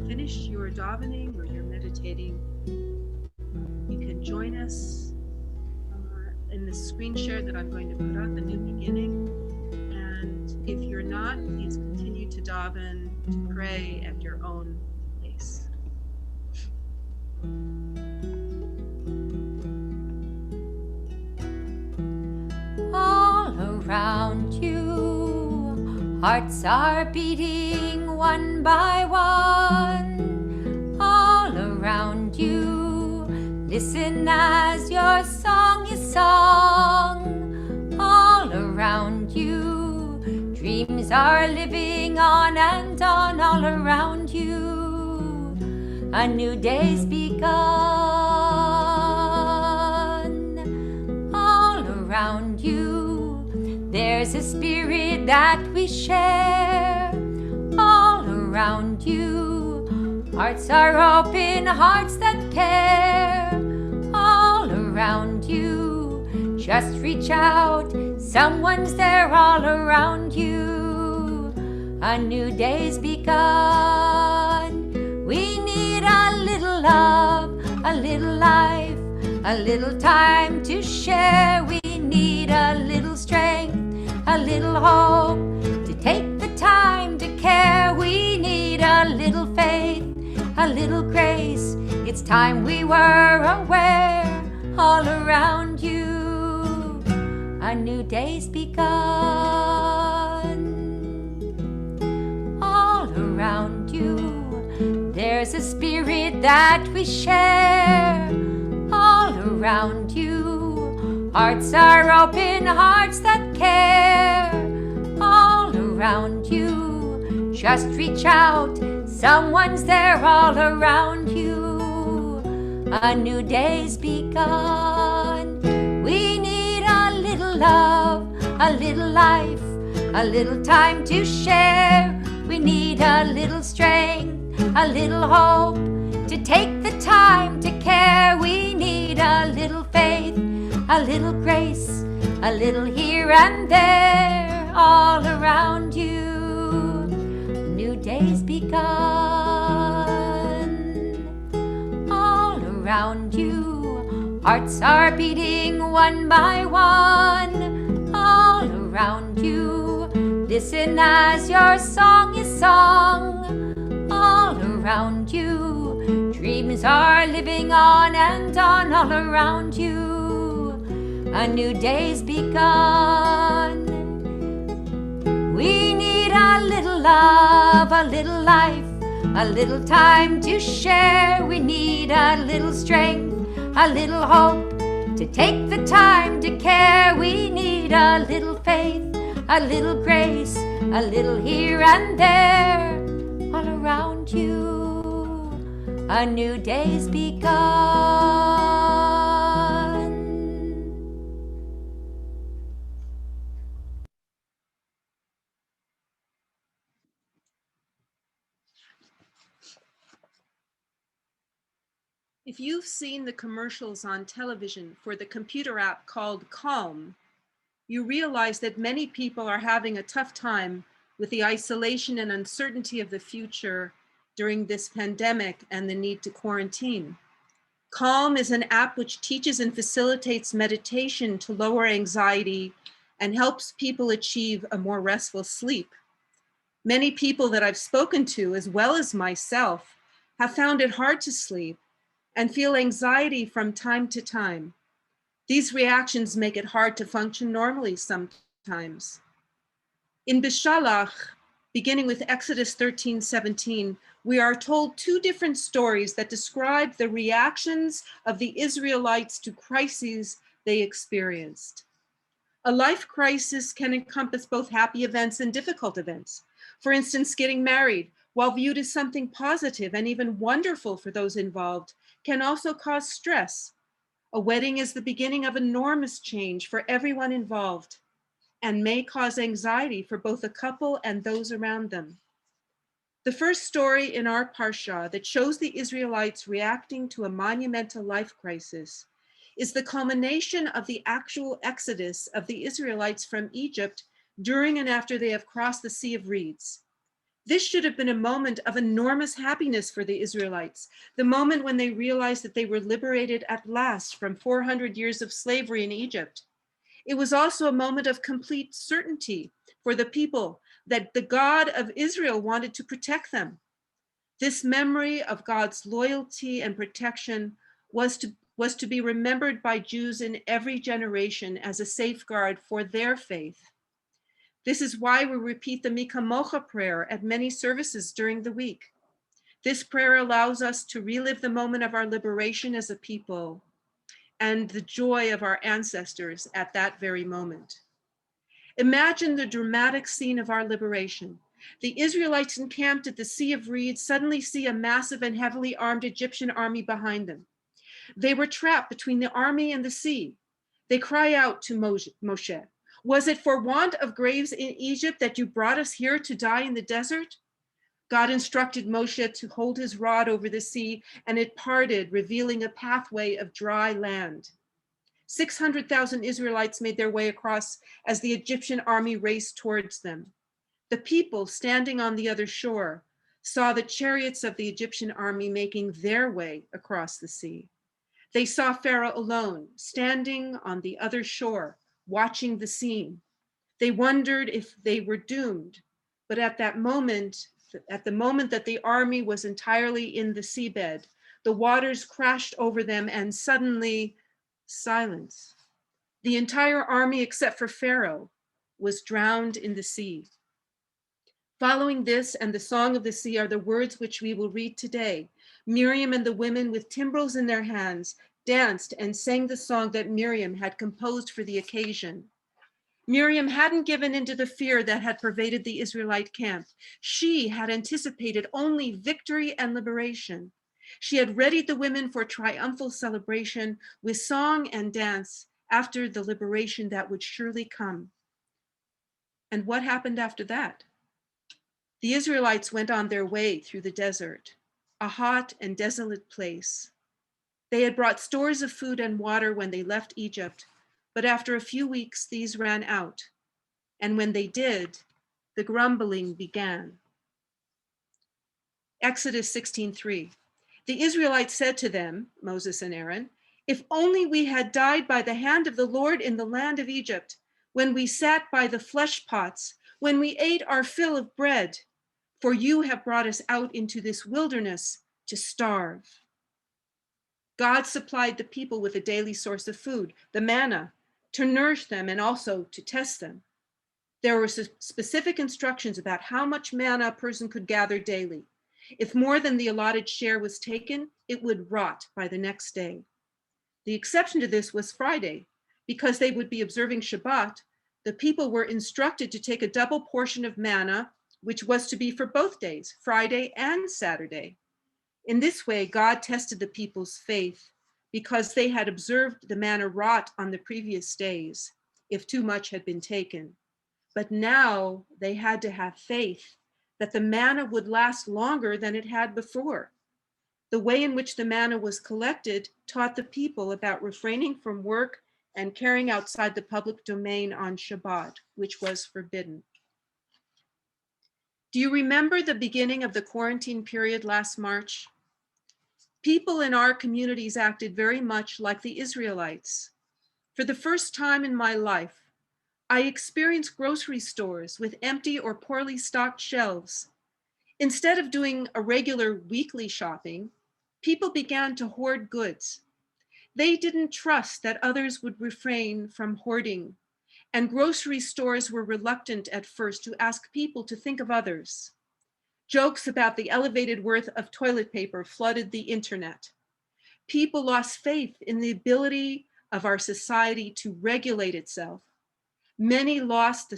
Finished your davening or you're meditating, you can join us in the screen share that I'm going to put up, a new beginning. And if you're not, please continue to daven, to pray at your own pace. All around you, hearts are beating one by one. All around you, listen as your song is sung. All around you, dreams are living on and on. All around you, a new day's begun. All around you, there's a spirit that we share. All around you, hearts are open, hearts that care. All around you, just reach out, someone's there. All around you, a new day's begun. We need a little love, a little life, a little time to share. We need a little strength, a little hope, to take the time to care. We need a little faith, a little grace. It's time we were aware. All around you, a new day's begun. All around you, there's a spirit that we share. All around you, hearts are open, hearts that care. All around you, just reach out, someone's there. All around you, a new day's begun. We need a little love, a little life, a little time to share. We need a little strength, a little hope, to take the time to care. We need a little faith, a little grace, a little here and there, all around you. New day's begun, all around you. Hearts are beating one by one, all around you. Listen as your song is sung, all around you. Dreams are living on and on, all around you. A new day's begun. We need a little love, a little life, a little time to share. We need a little strength, a little hope, to take the time to care. We need a little faith, a little grace, a little here and there, all around you. A new day's begun. If you've seen the commercials on television for the computer app called Calm, you realize that many people are having a tough time with the isolation and uncertainty of the future during this pandemic and the need to quarantine. Calm is an app which teaches and facilitates meditation to lower anxiety and helps people achieve a more restful sleep. Many people that I've spoken to, as well as myself, have found it hard to sleep and feel anxiety from time to time. These reactions make it hard to function normally sometimes. In Bishalach, beginning with Exodus 13:17, we are told two different stories that describe the reactions of the Israelites to crises they experienced. A life crisis can encompass both happy events and difficult events. For instance, getting married, while viewed as something positive and even wonderful for those involved, can also cause stress. A wedding is the beginning of enormous change for everyone involved and may cause anxiety for both the couple and those around them. The first story in our parsha that shows the Israelites reacting to a monumental life crisis is the culmination of the actual exodus of the Israelites from Egypt during and after they have crossed the Sea of Reeds. This should have been a moment of enormous happiness for the Israelites, the moment when they realized that they were liberated at last from 400 years of slavery in Egypt. It was also a moment of complete certainty for the people that the God of Israel wanted to protect them. This memory of God's loyalty and protection was to be remembered by Jews in every generation as a safeguard for their faith. This is why we repeat the Mi Kamocha prayer at many services during the week. This prayer allows us to relive the moment of our liberation as a people and the joy of our ancestors at that very moment. Imagine the dramatic scene of our liberation. The Israelites encamped at the Sea of Reeds suddenly see a massive and heavily armed Egyptian army behind them. They were trapped between the army and the sea. They cry out to Moshe, "Was it for want of graves in Egypt that you brought us here to die in the desert?" God instructed Moshe to hold his rod over the sea, and it parted, revealing a pathway of dry land. 600,000 Israelites made their way across as the Egyptian army raced towards them. The people standing on the other shore saw the chariots of the Egyptian army making their way across the sea. They saw Pharaoh alone, standing on the other shore, watching the scene. They wondered if they were doomed, but at the moment that the army was entirely in the seabed, the waters crashed over them and suddenly silence. The entire army, except for Pharaoh, was drowned in the sea. Following this and the Song of the Sea are the words which we will read today. Miriam and the women with timbrels in their hands danced and sang the song that Miriam had composed for the occasion. Miriam hadn't given into the fear that had pervaded the Israelite camp. She had anticipated only victory and liberation. She had readied the women for triumphal celebration with song and dance after the liberation that would surely come. And what happened after that? The Israelites went on their way through the desert, a hot and desolate place. They had brought stores of food and water when they left Egypt, but after a few weeks, these ran out. And when they did, the grumbling began. Exodus 16:3. The Israelites said to them, Moses and Aaron, "If only we had died by the hand of the Lord in the land of Egypt, when we sat by the flesh pots, when we ate our fill of bread, for you have brought us out into this wilderness to starve." God supplied the people with a daily source of food, the manna, to nourish them and also to test them. There were specific instructions about how much manna a person could gather daily. If more than the allotted share was taken, it would rot by the next day. The exception to this was Friday. Because they would be observing Shabbat, the people were instructed to take a double portion of manna, which was to be for both days, Friday and Saturday. In this way, God tested the people's faith because they had observed the manna rot on the previous days, if too much had been taken. But now they had to have faith that the manna would last longer than it had before. The way in which the manna was collected taught the people about refraining from work and carrying outside the public domain on Shabbat, which was forbidden. Do you remember the beginning of the quarantine period last March? People in our communities acted very much like the Israelites. For the first time in my life, I experienced grocery stores with empty or poorly stocked shelves. Instead of doing a regular weekly shopping, people began to hoard goods. They didn't trust that others would refrain from hoarding, and grocery stores were reluctant at first to ask people to think of others. Jokes about the elevated worth of toilet paper flooded the internet. People lost faith in the ability of our society to regulate itself. Many lost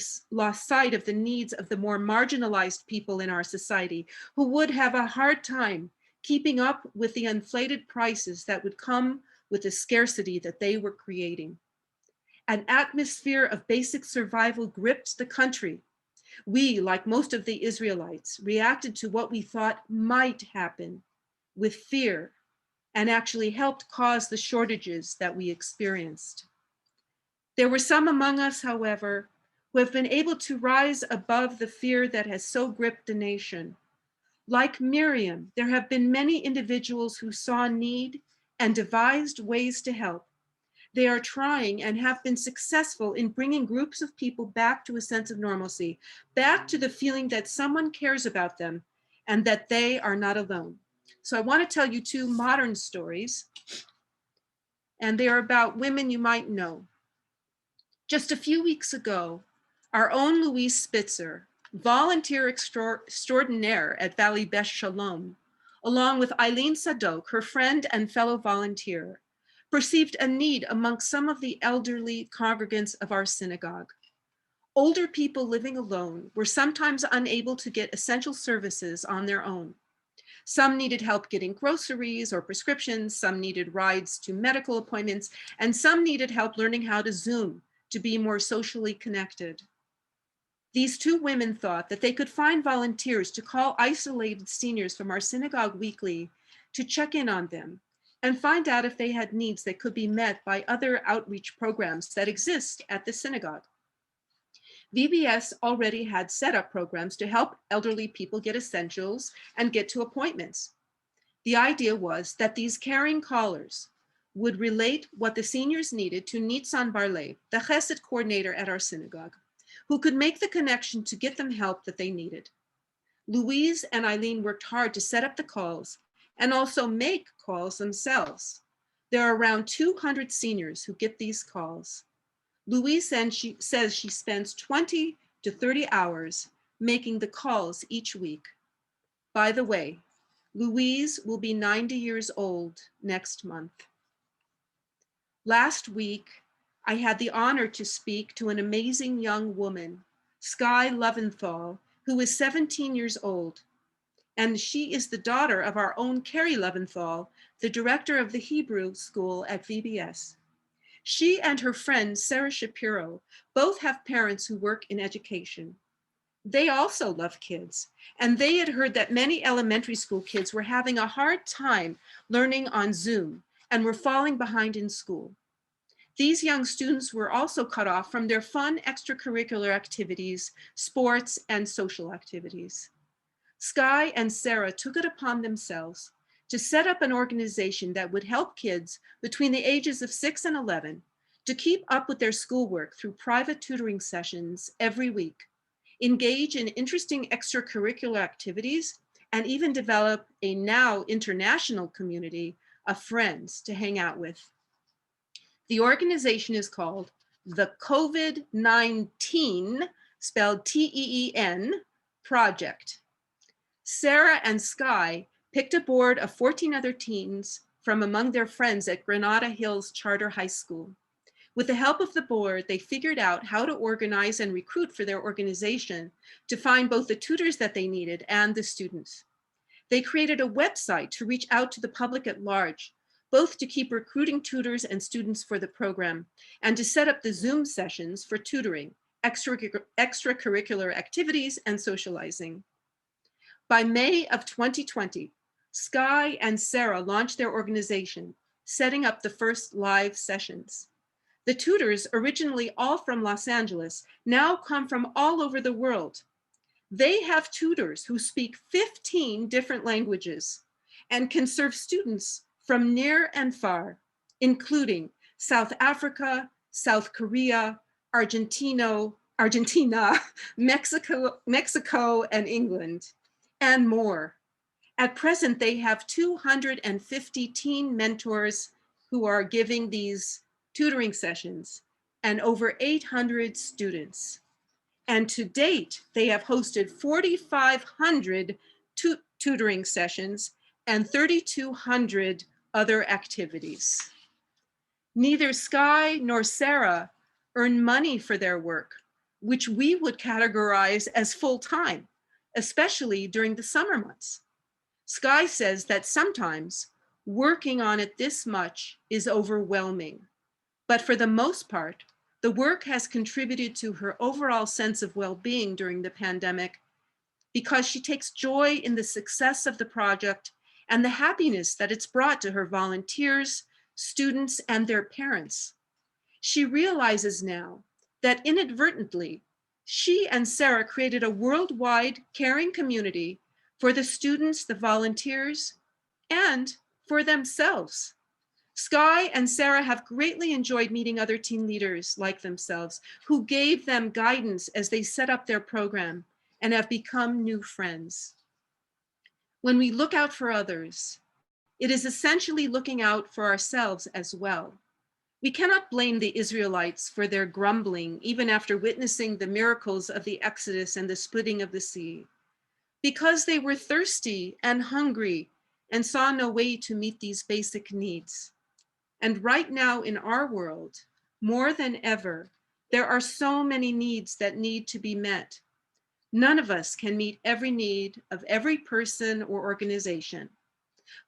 sight of the needs of the more marginalized people in our society, who would have a hard time keeping up with the inflated prices that would come with the scarcity that they were creating. An atmosphere of basic survival gripped the country. We, like most of the Israelites, reacted to what we thought might happen with fear, and actually helped cause the shortages that we experienced. There were some among us, however, who have been able to rise above the fear that has so gripped the nation. Like Miriam, there have been many individuals who saw need and devised ways to help. They are trying and have been successful in bringing groups of people back to a sense of normalcy, back to the feeling that someone cares about them and that they are not alone. So I want to tell you two modern stories, and they are about women you might know. Just a few weeks ago, our own Louise Spitzer, volunteer extraordinaire at Valley Beth Shalom, along with Eileen Sadok, her friend and fellow volunteer, perceived a need amongst some of the elderly congregants of our synagogue. Older people living alone were sometimes unable to get essential services on their own. Some needed help getting groceries or prescriptions, some needed rides to medical appointments, and some needed help learning how to Zoom to be more socially connected. These two women thought that they could find volunteers to call isolated seniors from our synagogue weekly to check in on them and find out if they had needs that could be met by other outreach programs that exist at the synagogue. VBS already had set up programs to help elderly people get essentials and get to appointments. The idea was that these caring callers would relate what the seniors needed to Nitzan Barlev, the Chesed coordinator at our synagogue, who could make the connection to get them help that they needed. Louise and Eileen worked hard to set up the calls and also make calls themselves. There are around 200 seniors who get these calls. Louise says she spends 20 to 30 hours making the calls each week. By the way, Louise will be 90 years old next month. Last week, I had the honor to speak to an amazing young woman, Skye Leventhal, who is 17 years old. And she is the daughter of our own Carrie Leventhal, the director of the Hebrew school at VBS. She and her friend, Sarah Shapiro, both have parents who work in education. They also love kids, and they had heard that many elementary school kids were having a hard time learning on Zoom and were falling behind in school. These young students were also cut off from their fun extracurricular activities, sports, and social activities. Sky and Sarah took it upon themselves to set up an organization that would help kids between the ages of 6 and 11 to keep up with their schoolwork through private tutoring sessions every week, engage in interesting extracurricular activities, and even develop a now international community of friends to hang out with. The organization is called the COVID-19, spelled T-E-E-N, Project. Sarah and Sky picked a board of 14 other teens from among their friends at Granada Hills Charter High School. With the help of the board, they figured out how to organize and recruit for their organization to find both the tutors that they needed and the students. They created a website to reach out to the public at large, both to keep recruiting tutors and students for the program, and to set up the Zoom sessions for tutoring, extracurricular activities, and socializing. By May of 2020, Sky and Sarah launched their organization, setting up the first live sessions. The tutors, originally all from Los Angeles, now come from all over the world. They have tutors who speak 15 different languages and can serve students from near and far, including South Africa, South Korea, Argentina, Mexico, and England, and more. At present, they have 250 teen mentors who are giving these tutoring sessions and over 800 students. And to date, they have hosted 4,500 tutoring sessions and 3,200 other activities. Neither Sky nor Sarah earn money for their work, which we would categorize as full-time, especially during the summer months. Sky says that sometimes working on it this much is overwhelming, but for the most part, the work has contributed to her overall sense of well-being during the pandemic because she takes joy in the success of the project and the happiness that it's brought to her volunteers, students, and their parents. She realizes now that inadvertently, she and Sarah created a worldwide caring community for the students, the volunteers, and for themselves. Sky and Sarah have greatly enjoyed meeting other teen leaders like themselves who gave them guidance as they set up their program and have become new friends. When we look out for others, it is essentially looking out for ourselves as well. We cannot blame the Israelites for their grumbling, even after witnessing the miracles of the Exodus and the splitting of the sea, because they were thirsty and hungry and saw no way to meet these basic needs. And right now in our world, more than ever, there are so many needs that need to be met. None of us can meet every need of every person or organization,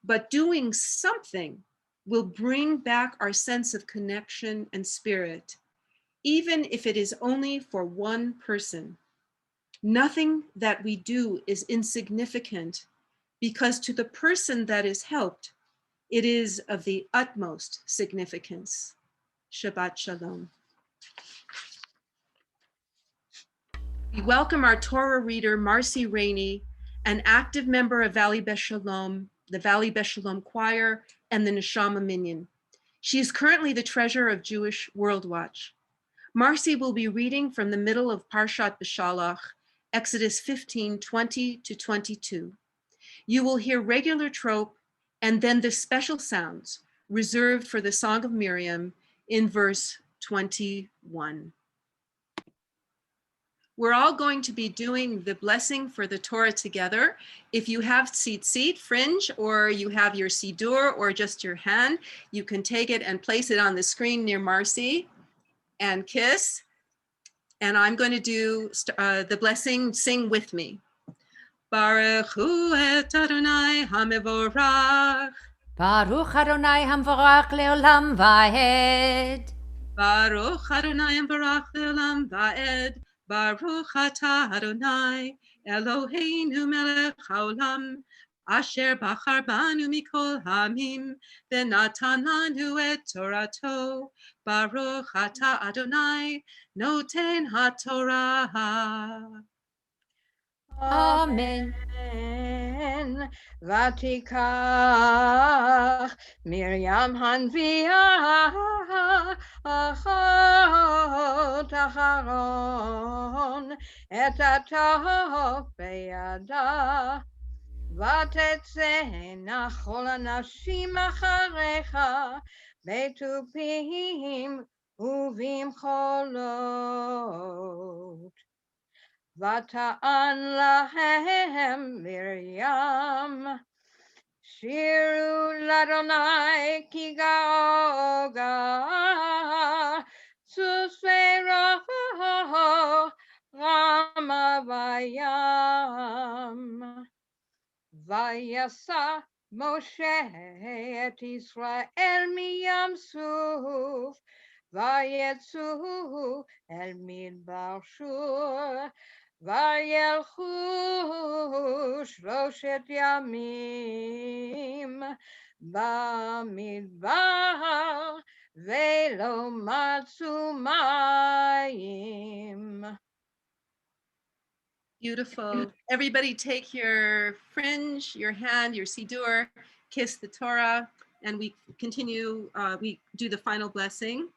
but doing something will bring back our sense of connection and spirit, even if it is only for one person. Nothing that we do is insignificant because to the person that is helped, it is of the utmost significance. Shabbat Shalom. We welcome our Torah reader, Marcy Rainey, an active member of Valley Beth Shalom, the Valley Beth Shalom Choir, and the Neshama Minyan. She is currently the treasurer of Jewish World Watch. Marcy will be reading from the middle of Parshat Beshalach, Exodus 15, 20 to 22. You will hear regular trope and then the special sounds reserved for the Song of Miriam in verse 21. We're all going to be doing the blessing for the Torah together. If you have tzitzit, fringe, or you have your siddur or just your hand, you can take it and place it on the screen near Marcy and kiss. And I'm going to do the blessing, sing with me. Baruch hu et Adonai hamevorach. Baruch Adonai Hamvorach Leolam Vahed. Baruch Adonai Barach Le'olam Va'ed. Baruch Atah Adonai Eloheinu Melech Haolam Asher Bachar Banu Mikol Hamim V'natan Lanu Et Torato. Baruch Atah Adonai Noten HaTorah. Amen. Vatikach Miriam Hanviah Achot Acharon Et Atov Beyada ותצא נכל הנשים אחריך בתופים ובמחולות. ותען להם מרים, שירו לאדוני כי גאוגה, סוסי רוחו רמה בים. ויסע משה את ישראל מים סוף, ויצאו אל מדבר שור, וילכו 3 ימים במדבר, ולא מצאו מים. Beautiful. Everybody take your fringe, your hand, your siddur, kiss the Torah, and we continue, we do the final blessing.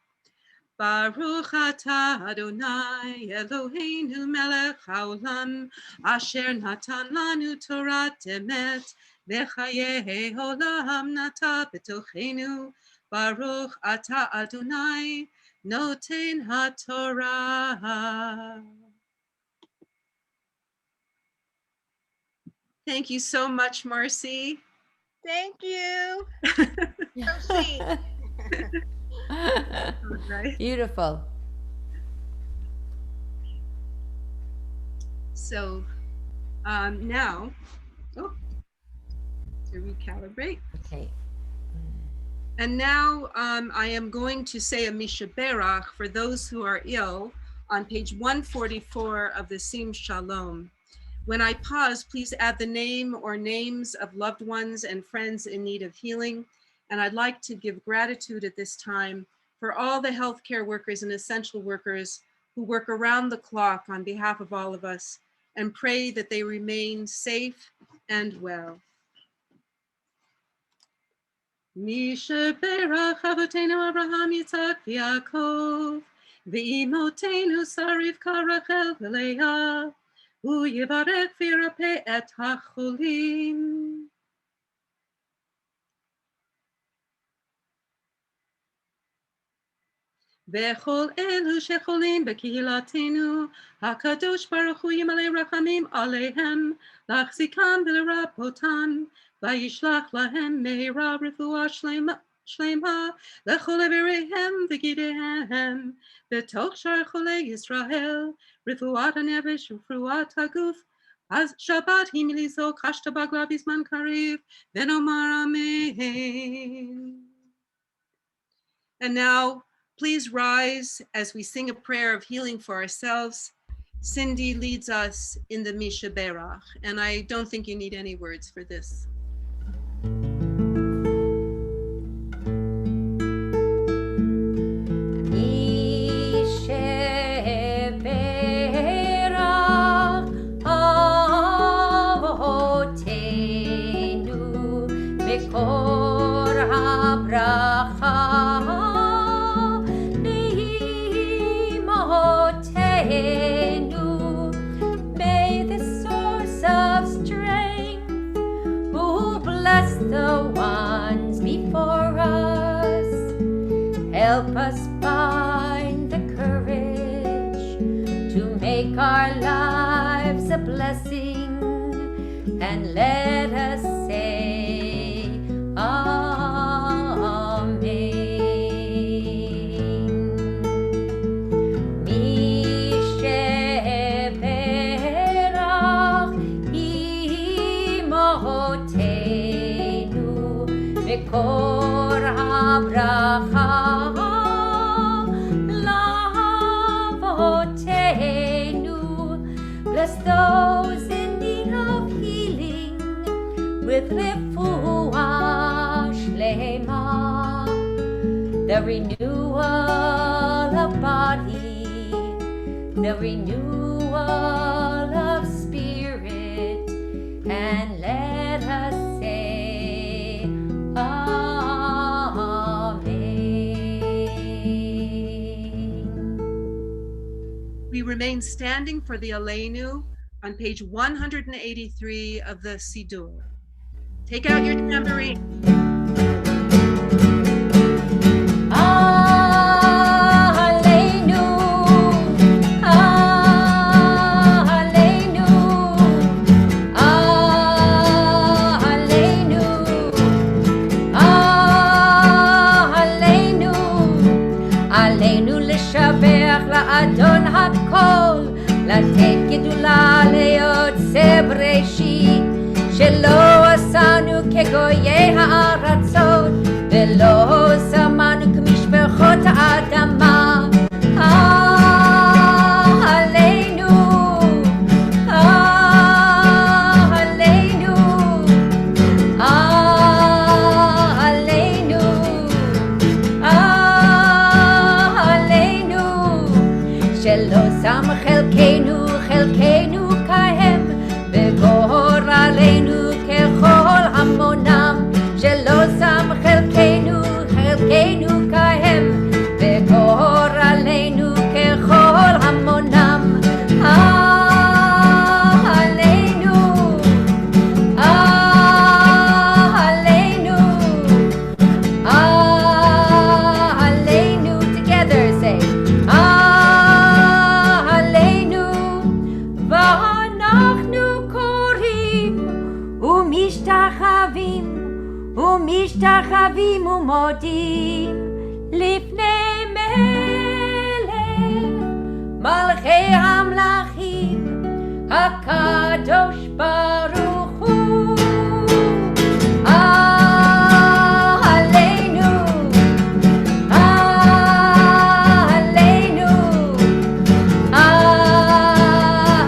Baruch atah Adonai Eloheinu melech haolam asher natan lanu Torah emet v'chayei olam nata b'tochenu. Baruch atah Adonai noten haTorah. Thank you so much, Marcy. Thank you. So sweet. Right. Beautiful. So now, to recalibrate. Okay. And now I am going to say a Mishaberach for those who are ill on page 144 of the Sim Shalom. When I pause, please add the name or names of loved ones and friends in need of healing. And I'd like to give gratitude at this time for all the healthcare workers and essential workers who work around the clock on behalf of all of us, and pray that they remain safe and well. Mishaberach Avotenu Abraham Yitzhak v'Yaakov v'imotenu Sarivka Rachel v'Leah u'yivarech v'yirapeh et hacholim. וכל אלו שחולים בקהילתנו, הקדוש ברוך הוא ימלא רחמים עליהם, להחזיקם ולרפאותם, וישלח להם מהרה רפואה שלמה לכל איבריהם וגידיהם, בתוך שאר חולי ישראל, רפואת הנפש ורפואת הגוף. אז שבת היא מליזו קשת בגלה בזמן קריב, ונאמר אמן. And now, please rise as we sing a prayer of healing for ourselves. Cindy leads us in the Mishaberach, and I don't think you need any words for this. May the source of strength, who bless the ones before us, help us find the courage to make our lives a blessing, and let us say Amen. Mishaberach imotenu v'kor habracha those in need of healing with refuah shlema, the renewal of body, the renewal of spirit, and let us say Amen. We remain standing for the Aleinu on page 183 of the Siddur. Take out your tambourine. Aleinu, Aleinu, Aleinu, Aleinu, Aleinu לשבח לאדון הכל, לתת גדולה ליוצא בראשית, שלא עשנו כגויי הארצות, ולא שמנו כמשפחות האדמה. עלינו, עלינו, עלינו, עלינו, שלא שם חלקנו חלקנו כהם, וגורלנו ככל המונם, שלא שם חלקנו חלקנו כהם, וגורלנו ככל המונם. עלינו, עלינו, עלינו, together say עלינו, ואנחנו קוראים ומשתחווים ומשתחווים ומודים לפני מלך מלכי המלכים הקדוש ברוך הוא. עלינו, עלינו,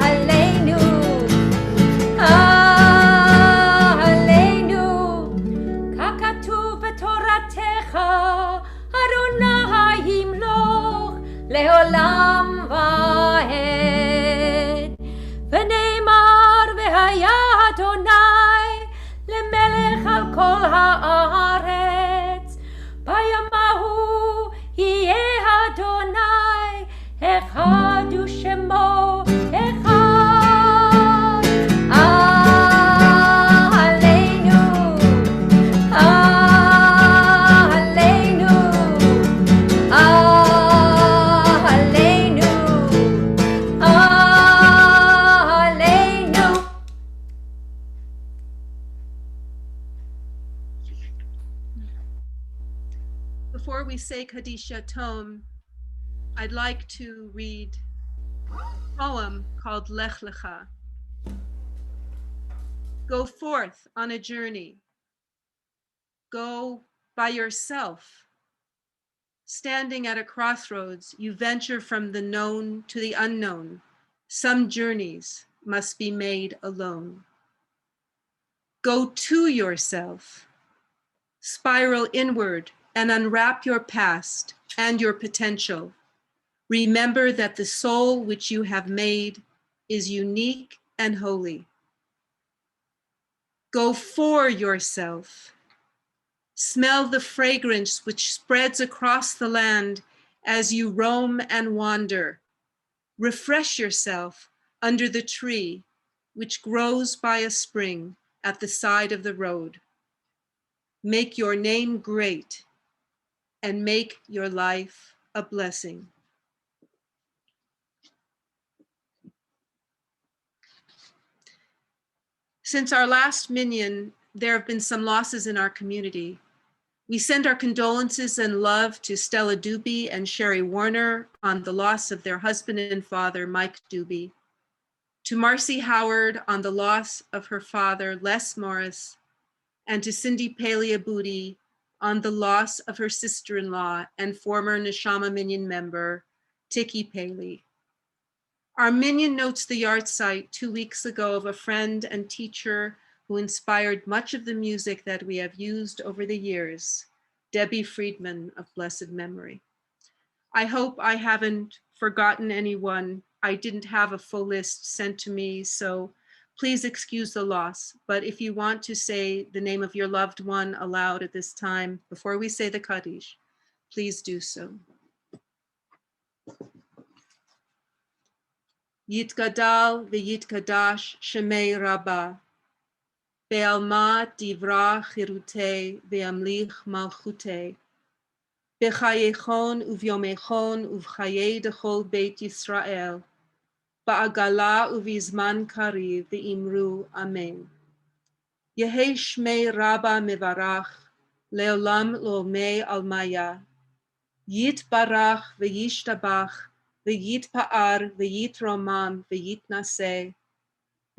עלינו, עלינו, ככתוב בתורתך, אדוני ימלוך לעולם ועד. ונאמר והיה אדוני למלך על כל הארץ, ביום ההוא יהיה אדוני אחד ושמו אחד. עלינו, עלינו, עלינו, עלינו. Before we say Kadisha Tom, I'd like to read a poem called Lech Lecha. Go forth on a journey. Go by yourself. Standing at a crossroads, you venture from the known to the unknown. Some journeys must be made alone. Go to yourself. Spiral inward and unwrap your past and your potential. Remember that the soul which you have made is unique and holy. Go for yourself. Smell the fragrance which spreads across the land as you roam and wander. Refresh yourself under the tree which grows by a spring at the side of the road. Make your name great and make your life a blessing. Since our last Minyan, there have been some losses in our community. We send our condolences and love to Stella Doobie and Sherry Warner on the loss of their husband and father, Mike Doobie, to Marcy Howard on the loss of her father, Les Morris, and to Cindy Paley Aboody on the loss of her sister-in-law and former Neshama Minyan member, Tiki Paley. Our Minyan notes the yard site 2 weeks ago of a friend and teacher who inspired much of the music that we have used over the years, Debbie Friedman of blessed memory. I hope I haven't forgotten anyone. I didn't have a full list sent to me, so please excuse the loss. But if you want to say the name of your loved one aloud at this time, before we say the Kaddish, please do so. Yitgadal v'yitkadash shemei Rabba, be'alma divra chirute ve'amlich malchute, b'chayechon uvyomechon uvchaye dechol beit Yisrael, ba'agala uvizman kariv ve'imru amen. Yehi shmei Rabba mevarach, leolam lo'mei almaya, yitbarach ve'yishtabach, ve'yitpa'ar ve'yitromam ve'yitnaseh,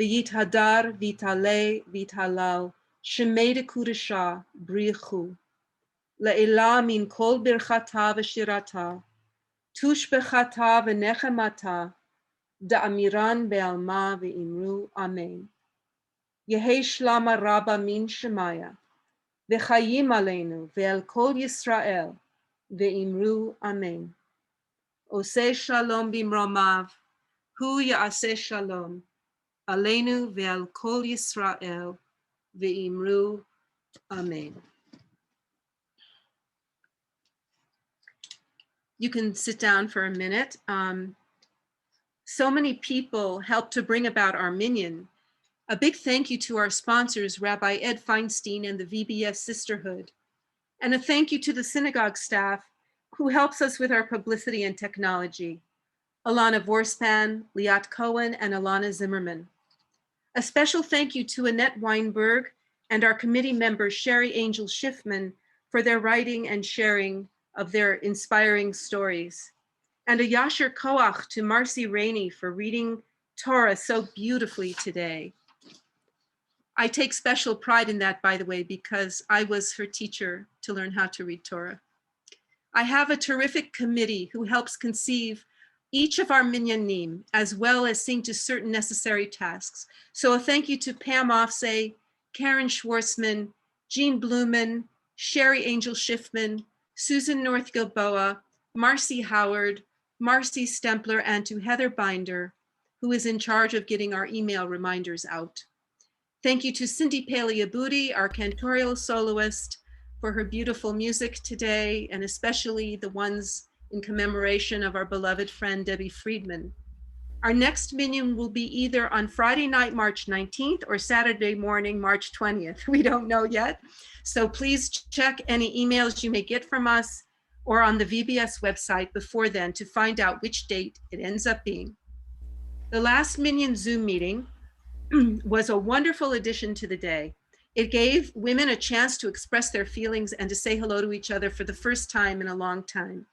V'yithadar v'tale v'talal, shemei dekudesha brichu, le'ela min kol birchata v'shirata, tush bechata v'nechemata, da'amiran be'alma v'imru amen. Yehi shlama rabba min shemaya, v'chayim aleinu ve'el kol Yisrael, ve'imru amen. Oseh shalom bimromav, hu ya'aseh shalom, Aleinu ve'al kol Yisrael ve'imru amen. You can sit down for a minute. So many people helped to bring about our Minyan. A big thank you to our sponsors, Rabbi Ed Feinstein and the VBS Sisterhood. And a thank you to the synagogue staff who helps us with our publicity and technology. Alana Vorspan, Liat Cohen, and Alana Zimmerman. A special thank you to Annette Weinberg and our committee member, Sherry Angel Schiffman, for their writing and sharing of their inspiring stories. And a Yasher Koach to Marcy Rainey for reading Torah so beautifully today. I take special pride in that, by the way, because I was her teacher to learn how to read Torah. I have a terrific committee who helps conceive each of our minyanim, as well as seeing to certain necessary tasks. So a thank you to Pam Offsay, Karen Schwartzman, Jean Blumen, Sherry Angel Schiffman, Susan North Gilboa, Marcy Howard, Marcy Stempler, and to Heather Binder, who is in charge of getting our email reminders out. Thank you to Cindy Paley Aboody, our cantorial soloist, for her beautiful music today, and especially the ones in commemoration of our beloved friend, Debbie Friedman. Our next minyan will be either on Friday night, March 19th, or Saturday morning, March 20th. We don't know yet. So please check any emails you may get from us or on the VBS website before then to find out which date it ends up being. The last minyan Zoom meeting was a wonderful addition to the day. It gave women a chance to express their feelings and to say hello to each other for the first time in a long time.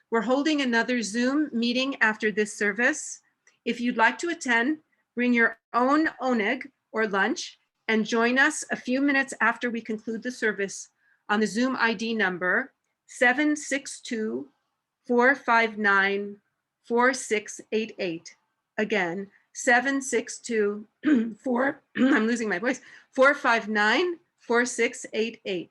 We're holding another Zoom meeting after this service. If you'd like to attend, bring your own oneg or lunch and join us a few minutes after we conclude the service on the Zoom ID number 762-459-4688. Again, 762-4, I'm losing my voice, 459-4688.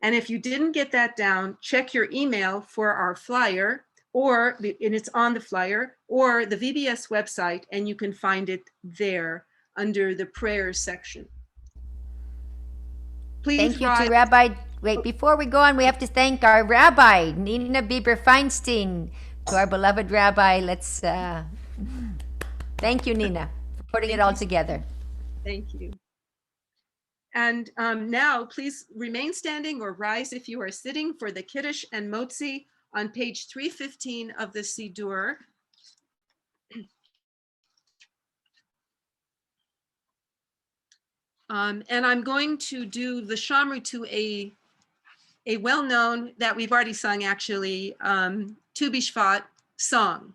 And if you didn't get that down, check your email for our flyer, and it's on the flyer, or the VBS website, and you can find it there under the prayers section. Please Thank you to Rabbi. Wait, before we go on, we have to thank our Rabbi, Nina Bieber Feinstein, to our beloved Rabbi. Let's thank you, Nina, for putting it all together. Thank you. And now please remain standing or rise if you are sitting for the Kiddush and Motzi on page 315 of the Siddur. And I'm going to do the Shamru to a well-known, that we've already sung actually, Tu B'Shvat song.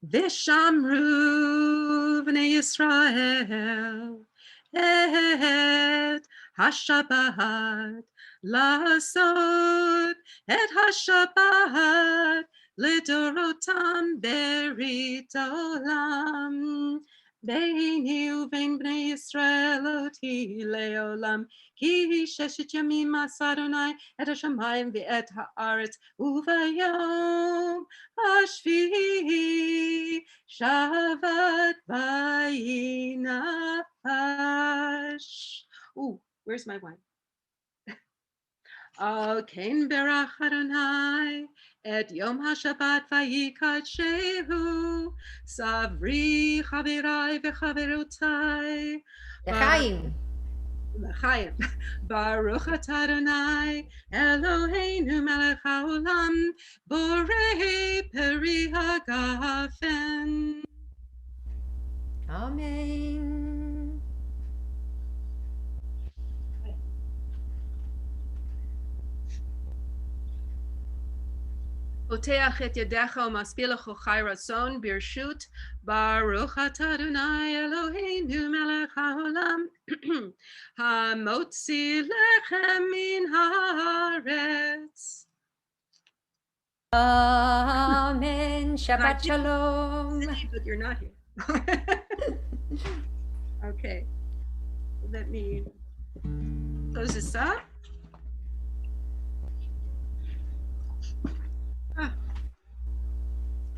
V'shamru v'nei Yisrael et hashabbat, לעשות את השבת לדורותם ברית עולם. ביני ובין בני ישראל לא תהי לעולם, כי ששת ימים עשה אדוני את השמיים ואת הארץ, וביום השביעי שבת וינפש. Ooh, where's my wine? כן ברך אדוני את יום השבת ויקדשהו, סברי חבריי וחברותיי. לחיים. לחיים. ברוך אתה אדוני אלוהינו מלך העולם, בורא פרי הגפן. אמן. פותח את ידיך ומשביע לך חי רצון ברשות, ברוך אתה אדוני אלוהינו מלך העולם, המוציא לחם מן הארץ. Amen. Shabbat shalom. Cindy, but you're not here. Okay, let me close this up.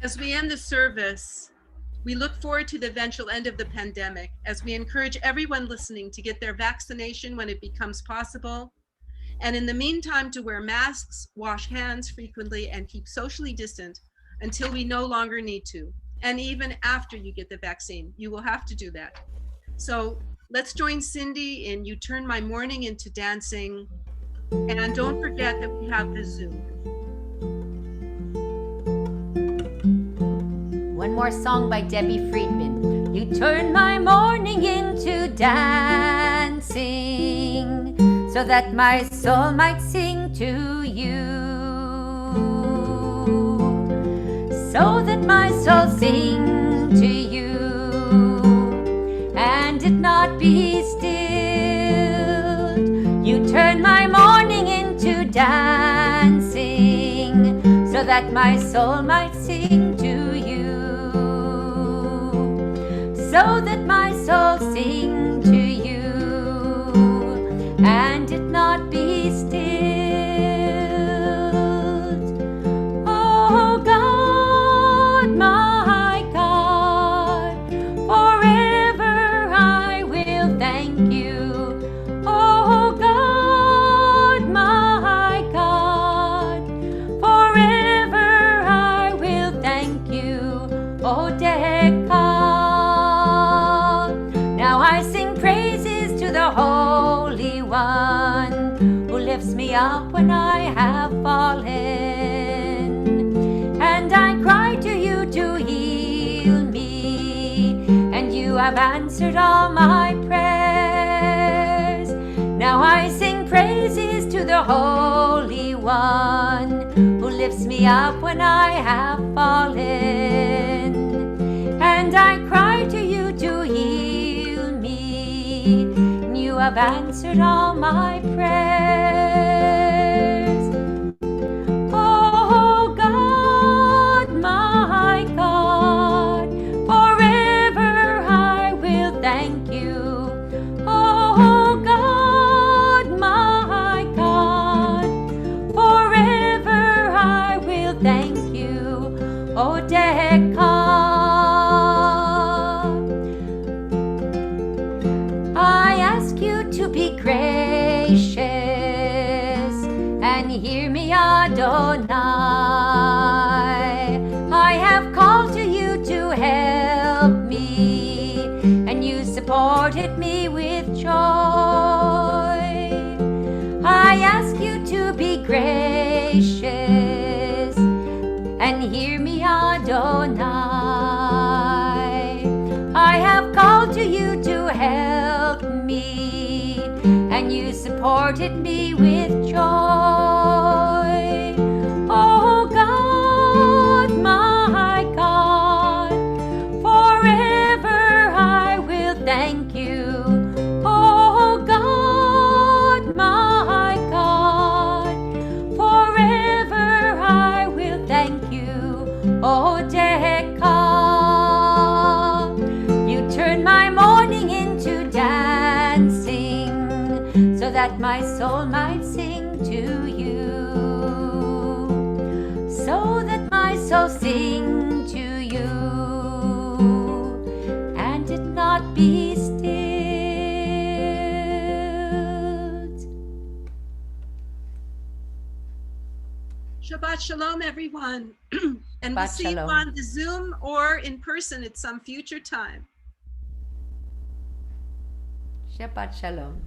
As we end the service, we look forward to the eventual end of the pandemic, as we encourage everyone listening to get their vaccination when it becomes possible. And in the meantime, to wear masks, wash hands frequently, and keep socially distant until we no longer need to. And even after you get the vaccine, you will have to do that. So let's join Cindy in You Turn My Mourning into Dancing. And don't forget that we have the Zoom. One more song by Debbie Friedman. You turn my mourning into dancing, so that my soul might sing to you. So that my soul sing to you, and it not be stilled. You turn my mourning into dancing, so that my soul might sing to you. So that my soul sing to you, and it not be stilled. Oh God, my God, forever I will thank you. Oh God, my God, forever I will thank you. Oh now I sing praises to the Holy One, who lifts me up when I have fallen. And I cry to you to heal me, and you have answered all my prayers. Now I sing praises to the Holy One, who lifts me up when I have fallen. And I cry to you to heal me, and you have answered all my prayers. Oh God, my God, forever I will thank you. Oh God, my God, forever I will thank you. Oh to be gracious and hear me, Adonai. I have called to you to help me, and you supported me with joy. I ask you to be gracious and hear me, Adonai. I have called to you to help me, and you supported me with joy. Oh that my soul might sing to you, so that my soul sing to you, and it not be stilled. Shabbat Shalom, everyone. And we'll Shabbat see you Shalom. on the Zoom or in person at some future time. Shabbat Shalom.